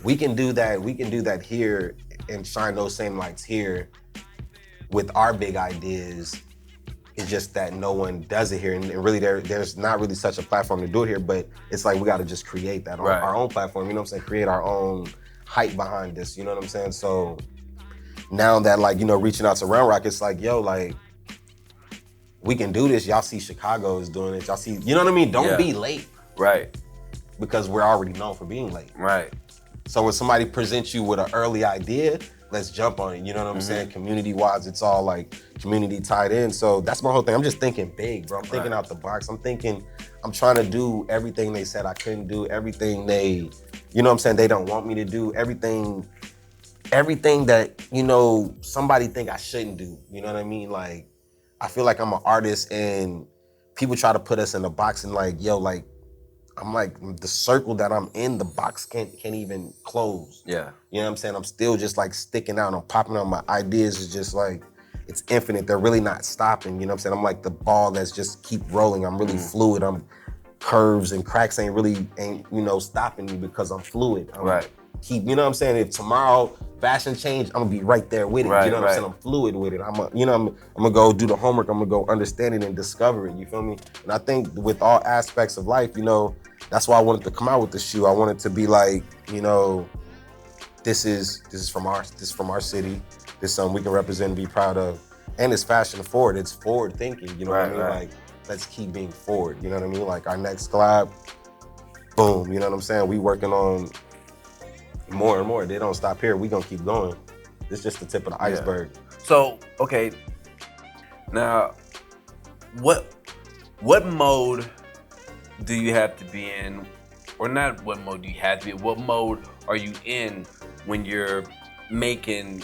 we can do that here and shine those same lights here with our big ideas. It's just that no one does it here. And really there's not really such a platform to do it here, but it's like we gotta just create that on our own platform, you know what I'm saying? Create our own hype behind this, you know what I'm saying? So now that like, you know, reaching out to Round Rock, it's like, yo, like, we can do this. Y'all see Chicago is doing it. Y'all see, you know what I mean? Don't be late. Right. Because we're already known for being late. Right. So when somebody presents you with an early idea, let's jump on it. You know what I'm saying? Community-wise, it's all like community tied in. So that's my whole thing. I'm just thinking big, bro. I'm thinking out the box. I'm trying to do everything they said I couldn't do, everything they, you know what I'm saying, they don't want me to do, everything that, you know, somebody think I shouldn't do. You know what I mean? Like, I feel like I'm an artist and people try to put us in a box and like, yo, like, I'm like, the circle that I'm in, the box can't even close. Yeah. You know what I'm saying? I'm still just like sticking out. I'm popping out. My ideas is just like, it's infinite. They're really not stopping. You know what I'm saying? I'm like the ball that's just keep rolling. I'm really fluid. I'm curves and cracks ain't you know, stopping me because I'm fluid. You know what I'm saying? If tomorrow fashion change, I'm gonna be right there with it. You know what I'm saying? I'm fluid with it. I'm gonna go do the homework. I'm gonna go understand it and discover it. You feel me? And I think with all aspects of life, you know, that's why I wanted to come out with the shoe. I wanted to be like, you know, this is from our city. This is something we can represent and be proud of. And it's fashion forward. It's forward thinking. You know what I mean? Like, let's keep being forward. You know what I mean? Like our next collab, boom. You know what I'm saying? We working on more and more. They don't stop here. We gonna keep going. It's just the tip of the iceberg. So, okay. Now, what mode do you have to be in, or not what mode do you have to be in, what mode are you in when you're making,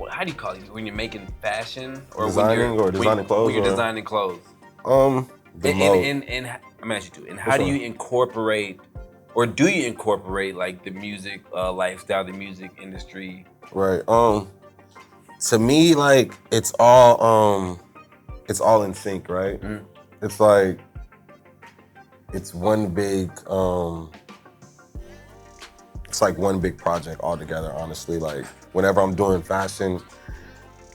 how do you call it, when you're making fashion? Or designing clothes? When you're designing clothes. The mode. And I'm asking you too, and how do you incorporate, or do you incorporate like the music lifestyle, the music industry? Right. To me, like it's all in sync, right? Mm. It's like it's one big project altogether, honestly. Like whenever I'm doing fashion,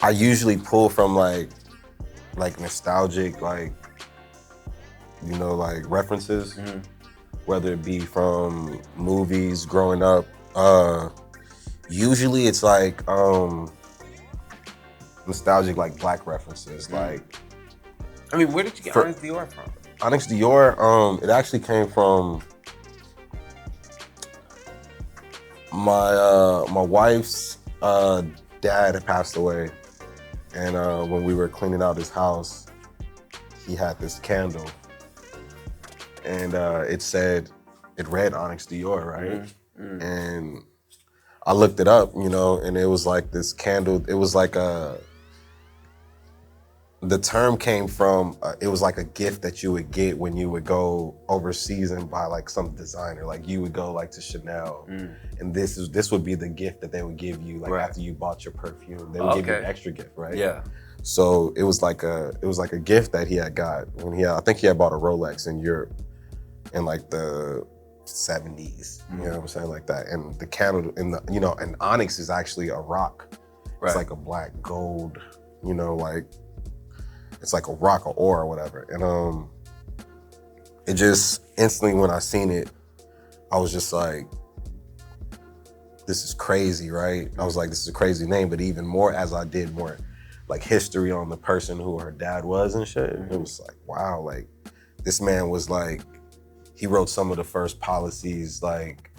I usually pull from like nostalgic, like, you know, like references, whether it be from movies growing up. Usually it's like nostalgic, like black references. Like, I mean, where did you get Onyx Dior from? Onyx Dior, it actually came from my wife's dad had passed away, and when we were cleaning out his house, he had this candle, and it read Onyx Dior, right? And I looked it up, you know, and it was like this candle. It was like the term came from, it was like a gift that you would get when you would go overseas and buy like some designer. Like you would go like to Chanel, and this would be the gift that they would give you, like after you bought your perfume. They would give you an extra gift, right? Yeah. So it was like a gift that he had got when I think he had bought a Rolex in Europe in like the 70s, you know what I'm saying, like that. And the candle, and onyx is actually a rock. It's like a black gold, you know, like it's like a rock or ore or whatever. And it just instantly, when I seen it, I was just like, this is crazy, right? I was like, this is a crazy name. But even more as I did more like history on the person who her dad was and shit, it was like, wow, like this man was like, he wrote some of the first policies, like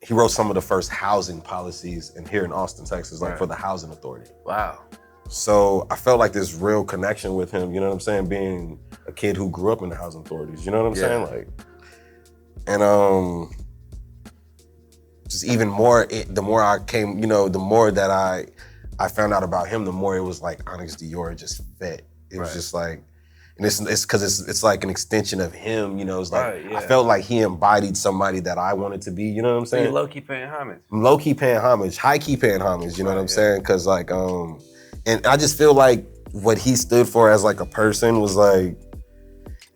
he wrote some of the first housing policies here in Austin, Texas, like for the housing authority. Wow. So I felt like this real connection with him, you know what I'm saying? Being a kid who grew up in the housing authorities, you know what I'm saying? Like, and just even more, the more I came, you know, the more that I found out about him, the more it was like Onyx Dior just fit. It was just like, and it's because it's like an extension of him, you know. It's like I felt like he embodied somebody that I wanted to be, you know what I'm saying? So you're low-key paying homage. I'm low-key paying homage, high-key paying homage, you know what I'm saying? Because like, and I just feel like what he stood for as like a person was like,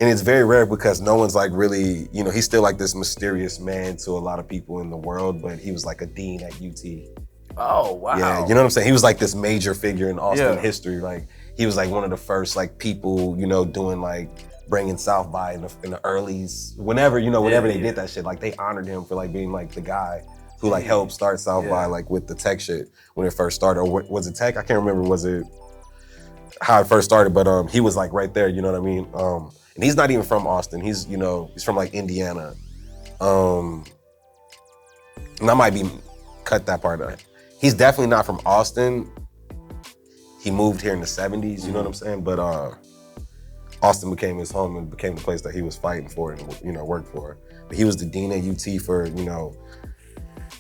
and it's very rare because no one's like really, you know, he's still like this mysterious man to a lot of people in the world, but he was like a dean at UT. Oh, wow. Yeah, you know what I'm saying? He was like this major figure in Austin history. Like, he was like one of the first like people, you know, doing like bringing South by in the earlys, whenever they did that shit, like they honored him for like being like the guy who like helped start South by like with the tech shit when it first started. Or was it tech? I can't remember, was it how it first started, but he was like right there, you know what I mean? And he's not even from Austin. He's, you know, he's from like Indiana. And I might be cut that part out. He's definitely not from Austin. He moved here in the 70s, you know what I'm saying? But Austin became his home and became the place that he was fighting for and, you know, worked for. But he was the dean at UT for, you know,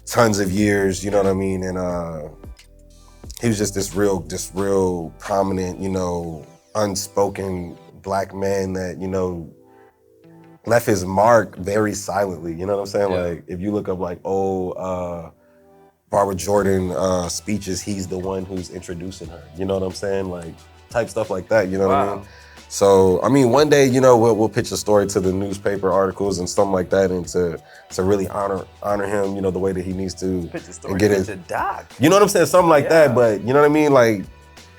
tons of years, you know what I mean? And he was just this real prominent, you know, unspoken black man that, you know, left his mark very silently, you know what I'm saying? Like, if you look up like Barbara Jordan speeches, he's the one who's introducing her. You know what I'm saying? Like, type stuff like that, you know what I mean? So, I mean, one day, you know, we'll pitch a story to the newspaper articles and something like that, and to really honor him, you know, the way that he needs to. Pitch a story, pitch a doc. You know what I'm saying? Something like that, but you know what I mean? Like,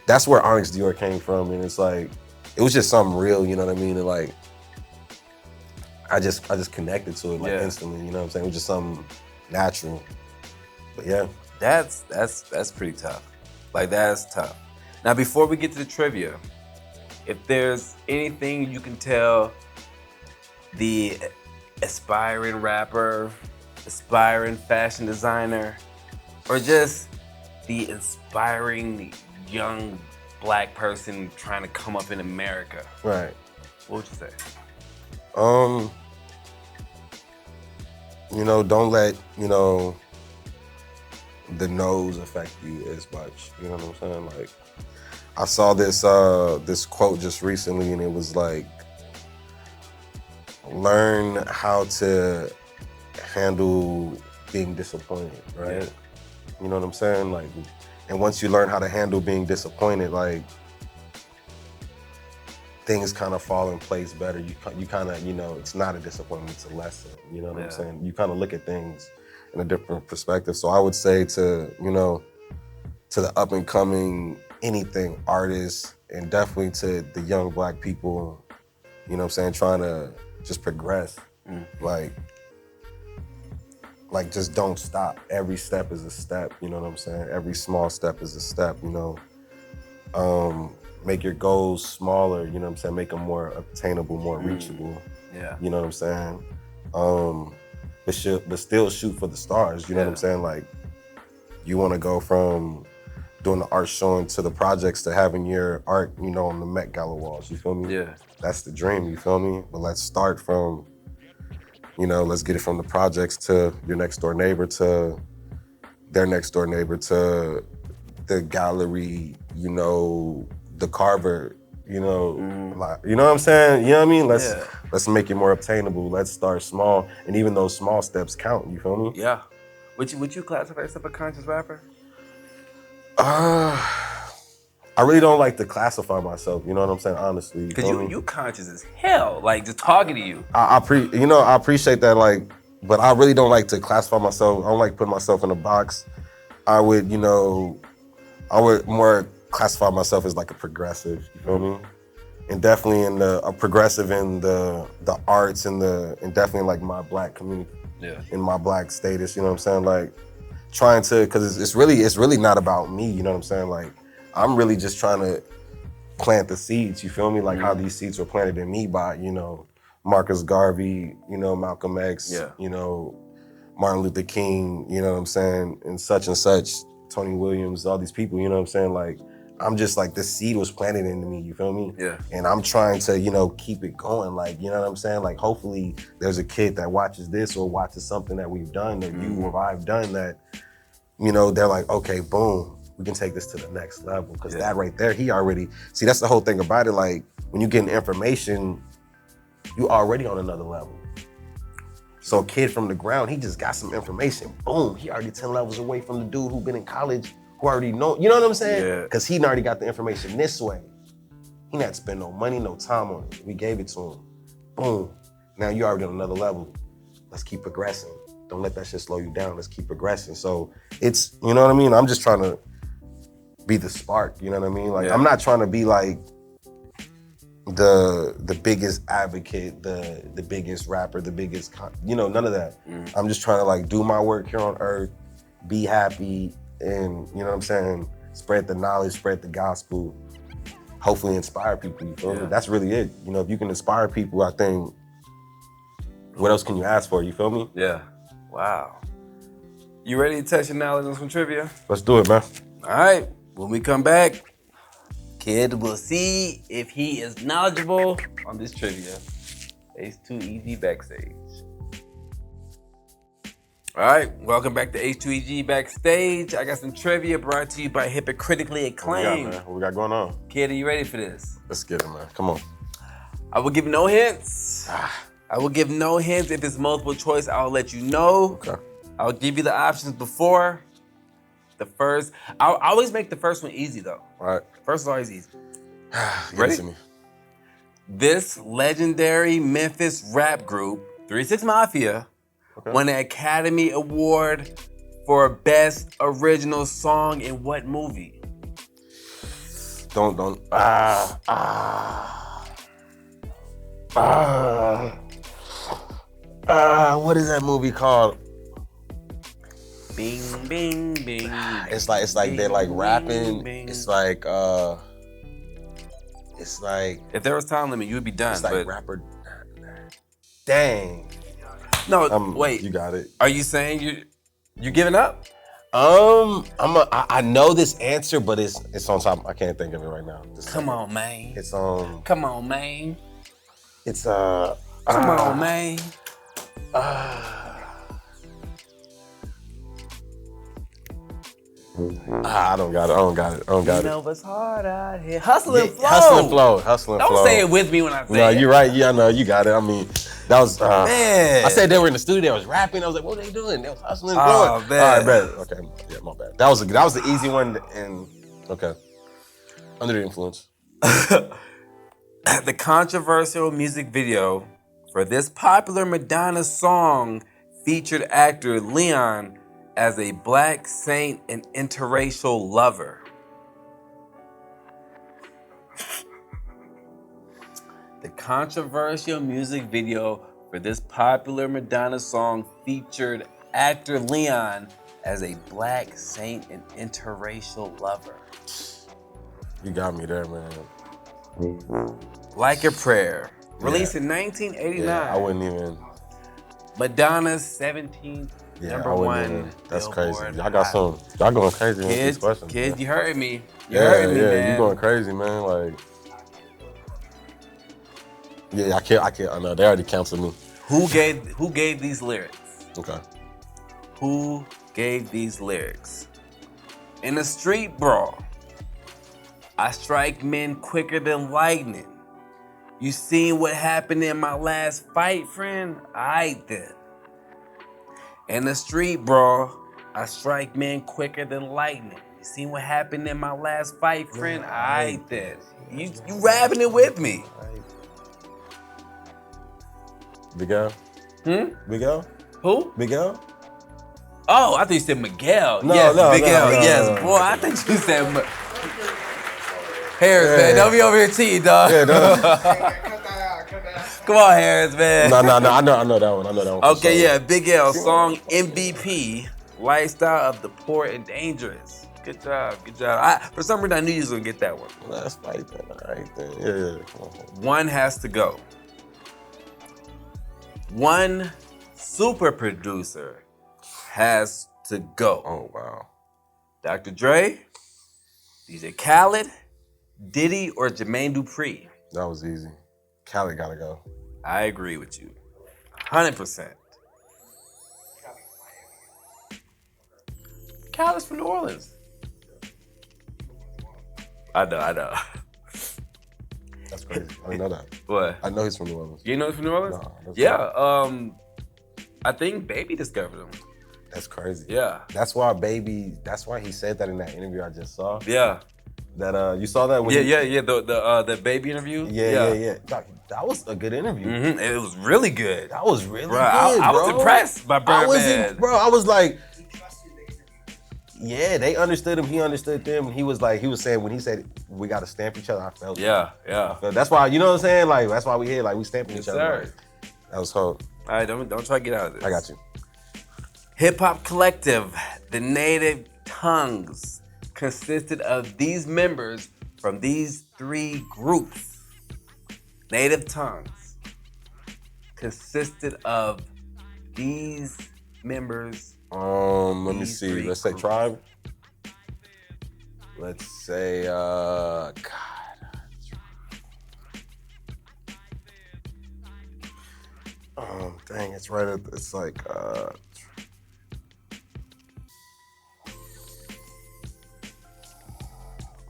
that's where Onyx Dior came from, and it's like, it was just something real, you know what I mean? And like, I just connected to it like instantly, you know what I'm saying? It was just something natural. But yeah. That's pretty tough. Like, that's tough. Now, before we get to the trivia, if there's anything you can tell the aspiring rapper, aspiring fashion designer, or just the inspiring young black person trying to come up in America? Right. What would you say? Don't let, the no's affect you as much. You know what I'm saying? Like, I saw this quote just recently, and it was like, learn how to handle being disappointed, right? Yeah. You know what I'm saying? Like, and once you learn how to handle being disappointed, like, things kind of fall in place better. You kind of, it's not a disappointment, it's a lesson. You know what I'm saying? You kind of look at things in a different perspective. So I would say to the up and coming anything artists, and definitely to the young black people, trying to just progress. Like just don't stop. Every step is a step, you know what I'm saying? Every small step is a step, Make your goals smaller, you know what I'm saying? Make them more obtainable, more reachable. Yeah. You know what I'm saying? But still shoot for the stars, you know what I'm saying? Like, you wanna go from doing the art showing to the projects to having your art, on the Met Gala walls, you feel me? Yeah. That's the dream, you feel me? But let's start from, let's get it from the projects to your next door neighbor to their next door neighbor to the gallery, the carver, like, you know what I'm saying? You know what I mean? Let's make it more obtainable. Let's start small, and even those small steps count. You feel me? Yeah. Would you classify yourself a conscious rapper? I really don't like to classify myself. You know what I'm saying? Honestly, because you conscious as hell. Like, just talking to you. I appreciate that. Like, but I really don't like to classify myself. I don't like putting myself in a box. I would more classify myself as like a progressive, you feel me? And definitely a progressive in the arts and definitely like my black community, in my black status, you know what I'm saying? Like, trying to, cause it's really not about me, you know what I'm saying? Like, I'm really just trying to plant the seeds, you feel me? Like how these seeds were planted in me by, Marcus Garvey, Malcolm X, Martin Luther King, you know what I'm saying? And such, Tony Williams, all these people, you know what I'm saying? Like, I'm just like, the seed was planted into me, you feel me? Yeah. And I'm trying to, keep it going. Like, you know what I'm saying? Like, hopefully there's a kid that watches this or watches something that we've done, that you or I've done, that, they're like, okay, boom, we can take this to the next level. Cause that right there, see, that's the whole thing about it. Like, when you get information, you already on another level. So a kid from the ground, he just got some information. Boom, he already 10 levels away from the dude who been in college, who already know, you know what I'm saying? Yeah. Cause he already got the information this way. He not spend no money, no time on it. We gave it to him. Boom, now you already on another level. Let's keep progressing. Don't let that shit slow you down. Let's keep progressing. So it's, you know what I mean? I'm just trying to be the spark, you know what I mean? Like, I'm not trying to be like the biggest advocate, the biggest rapper, the biggest, none of that. I'm just trying to like do my work here on earth, be happy, and you know what I'm saying? Spread the knowledge, spread the gospel, hopefully inspire people, you feel me? That's really it. If you can inspire people, I think, what else can you ask for, you feel me? Yeah. Wow. You ready to test your knowledge on some trivia? Let's do it, man. All right. When we come back, Kydd will see if he is knowledgeable on this trivia. H2EG Backstage. All right, welcome back to H2EG Backstage. I got some trivia brought to you by Hypocritically Acclaimed. What we got going on? Kydd, are you ready for this? Let's get it, man. Come on. I will give no hints. I will give no hints. If it's multiple choice, I'll let you know. Okay. I'll give you the options before. I'll always make the first one easy though. All right. First is always easy. Ready? To me. This legendary Memphis rap group, 3 6 Mafia, won an Academy Award for Best Original Song in what movie? Don't. What is that movie called? Bing, bing, bing. It's like bing, they're like rapping. Bing. It's like if there was time limit, you would be done. It's like but rapper. Dang. No, wait. You got it. Are you saying you giving up? I know this answer, but it's on top. I can't think of it right now. Come on, man. It's Come on, man. It's Come on, man. I don't got it. You know what's hard out here. Hustle and flow. Hustle and flow. Don't say it with me when I say it. No, you're right. Yeah, I know. You got it. I mean, that was, man. I said they were in the studio. They was rapping. I was like, what are they doing? They was hustling and flowing. Oh, man. All right, man. Okay. Yeah, my bad. That was the easy one. And, okay. Under the influence. The controversial music video for this popular Madonna song featured actor Leon as a black saint and interracial lover. The controversial music video for this popular Madonna song featured actor Leon as a black saint and interracial lover. You got me there, man. Like a Prayer, released in 1989. Yeah, I wouldn't even. Madonna's 17th number one. That's crazy. Y'all got some. Y'all going crazy with these questions. Kids, you heard me. You heard me, man. You going crazy, man. Like, yeah, I can't. I know they already canceled me. Who gave these lyrics? Okay. Who gave these lyrics? In a street brawl, I strike men quicker than lightning. You seen what happened in my last fight, friend? Aight then. In a street brawl, I strike men quicker than lightning. You seen what happened in my last fight, friend? Aight then. You rapping it with me. Big L? Big L? Who? Big L? Oh, I thought you said Miguel. No, yes, no, Big L. No, yes, no. Boy, I think you said Harris, man. Don't be over here cheating, dog. Yeah, no. Come on, Harris, man. No. I know that one. Okay, yeah, Big L, song MVP, Lifestyle of the Poor and Dangerous. Good job. For some reason, I knew you was gonna get that one. Well, that's right then. All right then. Yeah. Come on. One has to go. One super producer has to go. Oh, wow. Dr. Dre, DJ Khaled, Diddy, or Jermaine Dupri? That was easy. Khaled gotta go. I agree with you. 100%. Khaled's from New Orleans. I know. That's crazy. I didn't know that. What? I know he's from New Orleans. You know he's from New Orleans? No, yeah. I think Baby discovered him. That's crazy. Yeah. That's why he said that in that interview I just saw. Yeah. That you saw that when the Baby interview? Yeah. That was a good interview. Mm-hmm. It was really good. That was really good, I was impressed by Birdman. I was like, yeah, they understood him. He understood them. And he was saying when he said we got to stamp each other, I felt it. Yeah. That's why, you know what I'm saying? Like, that's why we here. Like, we stamping each other. Sir. Like, that was hard. All right, don't try to get out of this. I got you. Hip Hop Collective, the Native Tongues, consisted of these members from these three groups. Native Tongues consisted of these members. Let me see. Let's say Tribe. Let's say dang, it's right at, it's like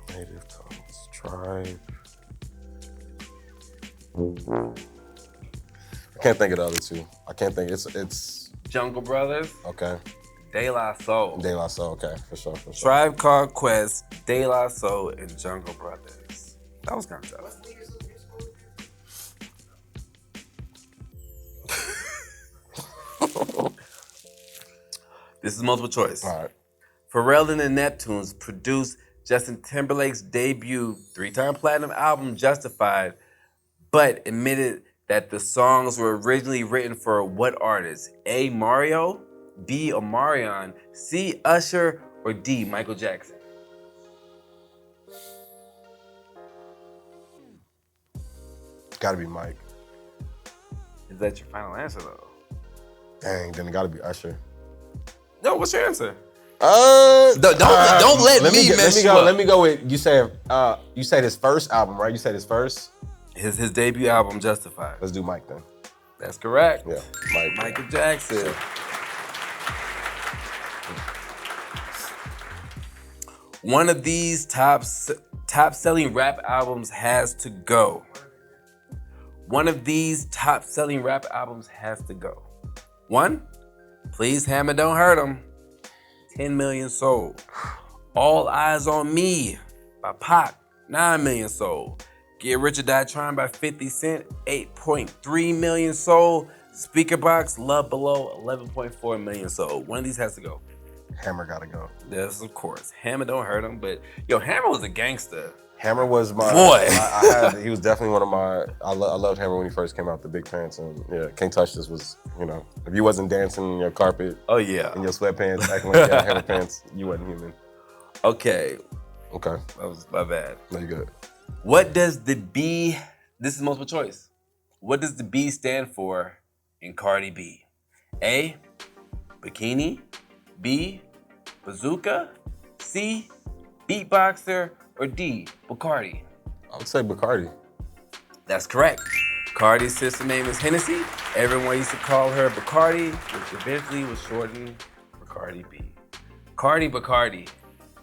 Native Tongues, Tribe. I can't think of the other two. I can't think. It's Jungle Brothers. Okay. De La Soul. De La Soul, okay, for sure. Tribe Called Quest, De La Soul, and Jungle Brothers. That was kind of tough. This is multiple choice. All right. Pharrell and the Neptunes produced Justin Timberlake's debut 3-time platinum album, Justified, but admitted that the songs were originally written for what artist? A. Mario, B. Omarion, C. Usher, or D. Michael Jackson? Gotta be Mike. Is that your final answer, though? Dang, then it gotta be Usher. No, what's your answer? Don't let me mess you up. Let me go with you said his first album, right? You said his first? His debut album, Justified. Let's do Mike then. That's correct. Yeah, Michael Jackson. One of these top selling rap albums has to go. One of these top selling rap albums has to go. 1, Please Hammer Don't Hurt 'Em, 10 million sold. All Eyes on Me by Pac, 9 million sold. Get Rich or Die Trying by 50 Cent, 8.3 million sold. Speaker Box, Love Below, 11.4 million sold. One of these has to go. Hammer gotta go. Yes, of course. Hammer Don't Hurt 'Em, but yo, Hammer was a gangster. Hammer was my boy. He was definitely one of my. I loved Hammer when he first came out, the big pants, and yeah, Can't Touch This was, if you wasn't dancing in your carpet, oh yeah, in your sweatpants, acting like you had Hammer pants, you wasn't human. Okay, that was my bad. No, you good. What does the B? This is multiple choice. What does the B stand for in Cardi B? A, bikini. B, bazooka. C, beatboxer. Or D, Bacardi? I would say Bacardi. That's correct. Cardi's sister name is Hennessy. Everyone used to call her Bacardi, which eventually was shortened for Cardi B. Cardi Bacardi.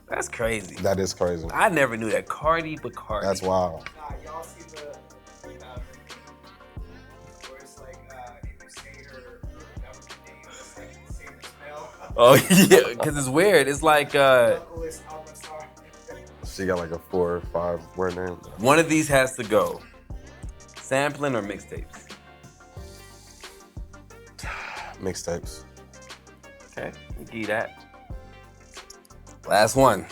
That's crazy. That is crazy. I never knew that. Cardi Bacardi. That's wild. Y'all see the where it's like if you say her government name, it's like the same smell. Oh yeah, because it's weird. It's like she got like a 4 or 5 word name. One of these has to go. Sampling or mixtapes? Mixtapes. Okay, I'll give you that. Last one.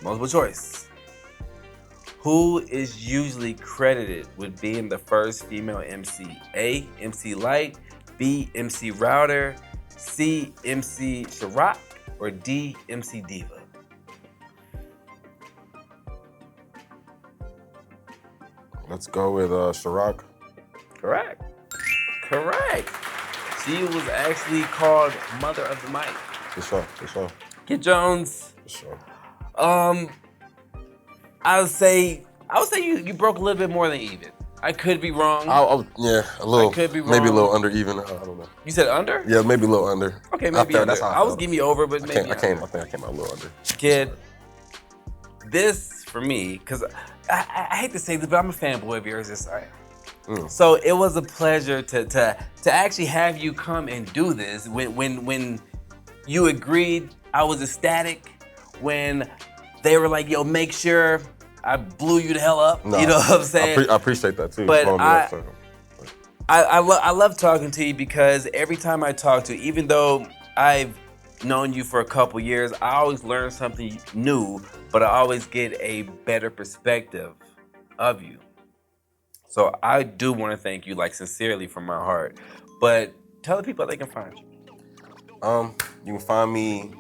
Multiple choice. Who is usually credited with being the first female MC? A, MC Light. B, MC Router. C, MC Ciroc. Or D, MC Diva? Let's go with Ciroc. Correct. She was actually called Mother of the Mic. For sure. Kydd Jones. For sure. I would say you broke a little bit more than even. I could be wrong. Yeah, a little. I could be wrong. Maybe a little under even. I don't know. You said under? Yeah, maybe a little under. Okay, maybe under. That's how I was giving you over, but maybe I think I came out a little under. Kydd, this for me, because I hate to say this, but I'm a fanboy of yours. This I am. So it was a pleasure to actually have you come and do this. When you agreed, I was ecstatic. When they were like, "Yo, make sure," I blew you the hell up. No, you know what I'm saying? I appreciate that too. But I love talking to you because every time I talk to you, even though I've known you for a couple years, I always learn something new, but I always get a better perspective of you. So I do want to thank you, like, sincerely from my heart. But tell the people how they can find you. You can find me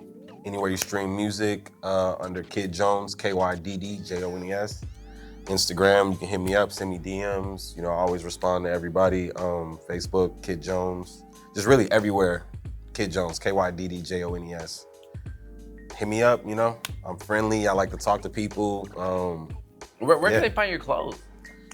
anywhere you stream music under Kydd Jones, KYDD JONES. Instagram, you can hit me up, send me DMs. I always respond to everybody. Facebook, Kydd Jones. Just really everywhere, Kydd Jones, KYDD JONES. Hit me up, I'm friendly. I like to talk to people. Where can they find your clothes?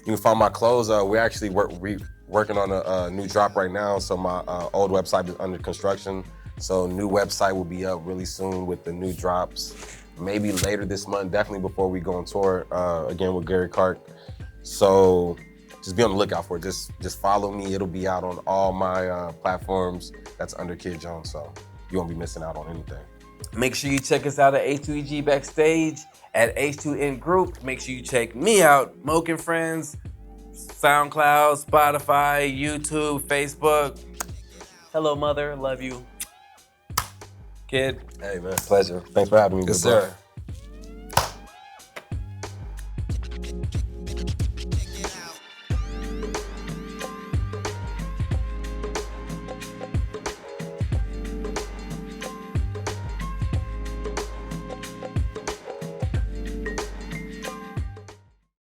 You can find my clothes. We're actually working on a new drop right now. So my old website is under construction. So new website will be up really soon with the new drops. Maybe later this month, definitely before we go on tour again with Gary Clark. So just be on the lookout for it. Just follow me. It'll be out on all my platforms. That's under Kydd Jones. So you won't be missing out on anything. Make sure you check us out at H2EG Backstage at H2 Group. Make sure you check me out, Moke and Friends, SoundCloud, Spotify, YouTube, Facebook. Hello, mother. Love you. Kydd. Hey, man. Pleasure. Thanks for having me. Yes, sir.